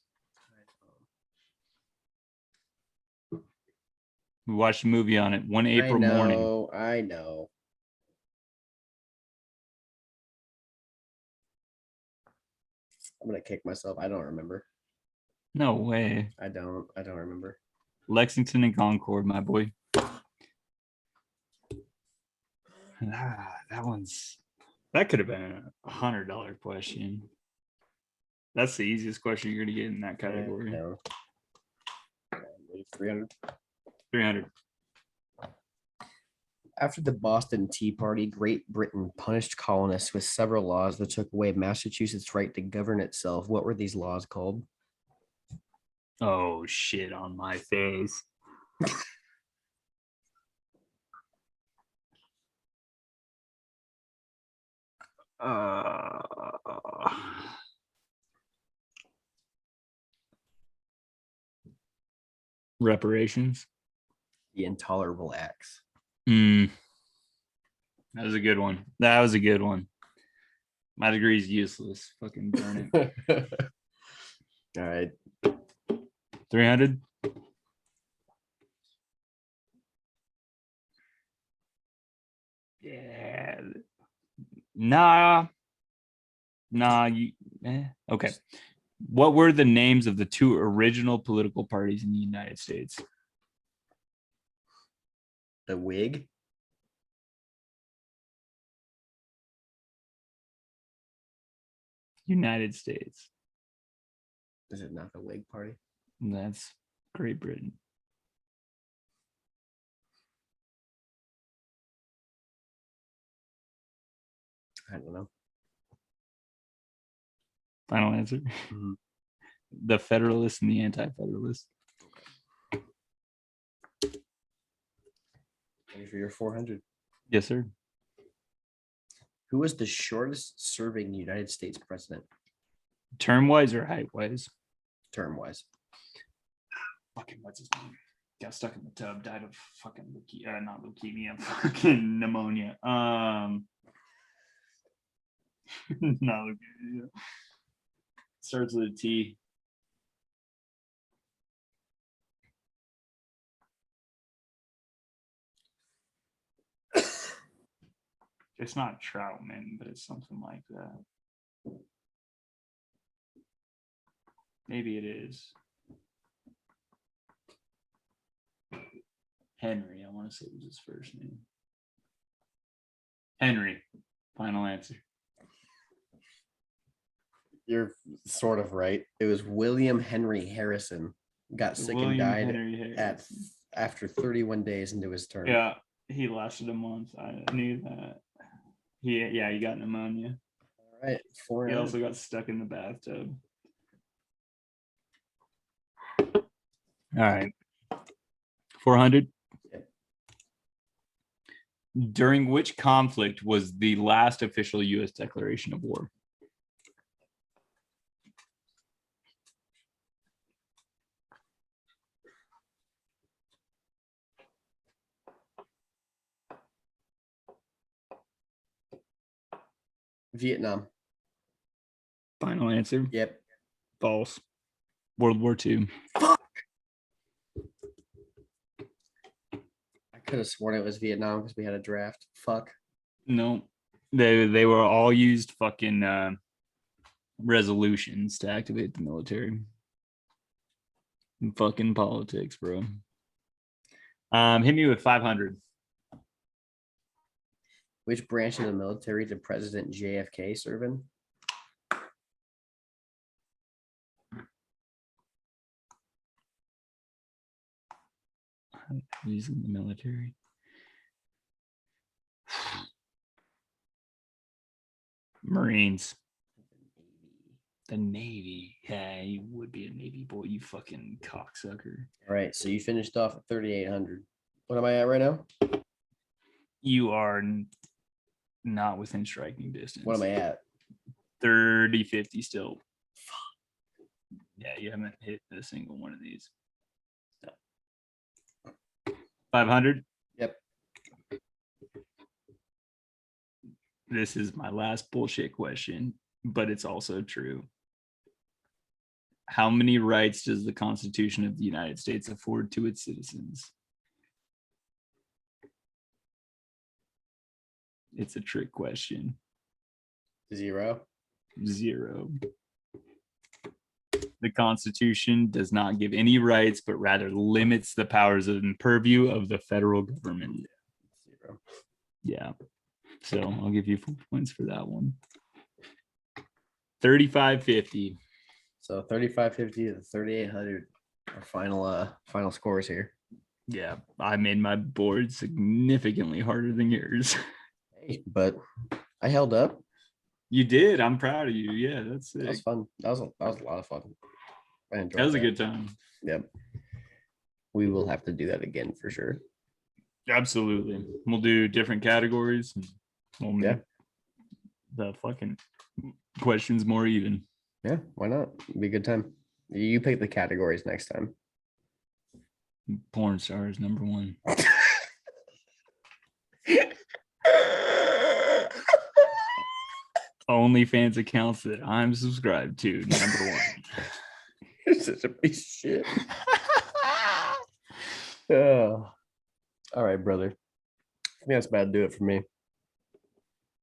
Speaker 2: We watched a movie on it one April morning.
Speaker 1: I know. I'm gonna kick myself. I don't remember.
Speaker 2: No way.
Speaker 1: I don't remember.
Speaker 2: Lexington and Concord, my boy. That could have been $100 question. That's the easiest question you're gonna get in that category.
Speaker 1: No. 300.
Speaker 2: 300.
Speaker 1: After the Boston Tea Party, Great Britain punished colonists with several laws that took away Massachusetts' right to govern itself. What were these laws called?
Speaker 2: Oh, shit on my face. Reparations.
Speaker 1: The Intolerable Acts.
Speaker 2: That was a good one. My degree is useless. Fucking burn it.
Speaker 1: All right.
Speaker 2: 300. Yeah. Nah. Okay. What were the names of the two original political parties in the United States?
Speaker 1: The Whig.
Speaker 2: United States.
Speaker 1: Is it not the Whig Party?
Speaker 2: That's Great Britain.
Speaker 1: I don't know.
Speaker 2: Final answer.
Speaker 1: Mm-hmm.
Speaker 2: The Federalists and the Anti-Federalists.
Speaker 1: Ready for your 400?
Speaker 2: Yes, sir.
Speaker 1: Who was the shortest serving United States president?
Speaker 2: Term-wise or height-wise?
Speaker 1: Term-wise.
Speaker 2: Fucking what's his name? Got stuck in the tub, died of fucking not leukemia, fucking pneumonia. Not leukemia. Starts with a T. It's not Troutman, but it's something like that. Maybe it is. Henry, I want to say it was his first name. Henry. Final answer.
Speaker 1: You're sort of right. It was William Henry Harrison. Got sick and died after 31 days into his term.
Speaker 2: Yeah, he lasted a month. I knew that. He got pneumonia.
Speaker 1: All right. 400.
Speaker 2: He also got stuck in the bathtub. All right. 400.
Speaker 1: Yep.
Speaker 2: During which conflict was the last official U.S. declaration of war?
Speaker 1: Vietnam.
Speaker 2: Final answer.
Speaker 1: Yep.
Speaker 2: False. World War II.
Speaker 1: Fuck. I could have sworn it was Vietnam because we had a draft. Fuck.
Speaker 2: No, they were all used fucking resolutions to activate the military. Fucking politics, bro. Hit me with 500.
Speaker 1: Which branch of the military did President JFK serve in?
Speaker 2: He's in the military. Marines. The Navy. Yeah, you would be a Navy boy, you fucking cocksucker.
Speaker 1: All right, so you finished off at 3,800. What am I at right now?
Speaker 2: You are not within striking distance.
Speaker 1: What am I at?
Speaker 2: 30-50 still. Yeah, you haven't hit a single one of these. 500?
Speaker 1: Yep.
Speaker 2: This is my last bullshit question, but it's also true. How many rights does the Constitution of the United States afford to its citizens? It's a trick question.
Speaker 1: 0.
Speaker 2: 0. The Constitution does not give any rights, but rather limits the powers and purview of the federal government.
Speaker 1: 0.
Speaker 2: Yeah. So I'll give you 4 points for that one. 35-50.
Speaker 1: So 3550 to 3,800. Our final scores here.
Speaker 2: Yeah, I made my board significantly harder than yours.
Speaker 1: Hey, but I held up.
Speaker 2: You did. I'm proud of you. Yeah, that's it.
Speaker 1: That was fun. That was a lot of fun. I enjoyed
Speaker 2: That was a good time.
Speaker 1: Yep. We will have to do that again for sure.
Speaker 2: Absolutely. We'll do different categories. We'll make the fucking questions more even.
Speaker 1: Yeah, why not? It'll be a good time. You pick the categories next time.
Speaker 2: Porn stars, number 1. OnlyFans accounts that I'm subscribed to, number 1.
Speaker 1: You're such a piece of shit. Oh. All right, brother. I think that's about to do it for me.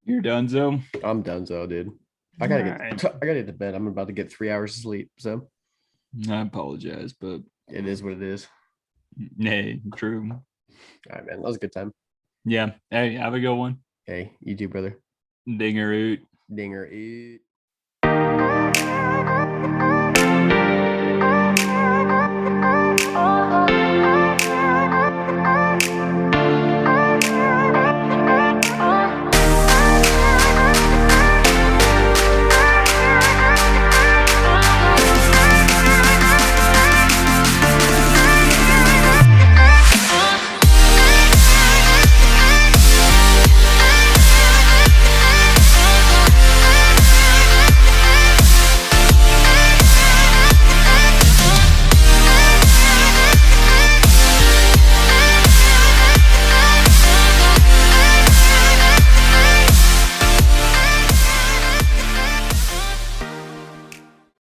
Speaker 2: You're donezo?
Speaker 1: I'm donezo, dude. I gotta get to bed. I'm about to get 3 hours of sleep. So
Speaker 2: I apologize, but
Speaker 1: it is what it is.
Speaker 2: Nay, true.
Speaker 1: All right, man. That was a good time.
Speaker 2: Yeah. Hey, have a good one.
Speaker 1: Hey, you too, brother.
Speaker 2: Dinger oot.
Speaker 1: Dinger oot.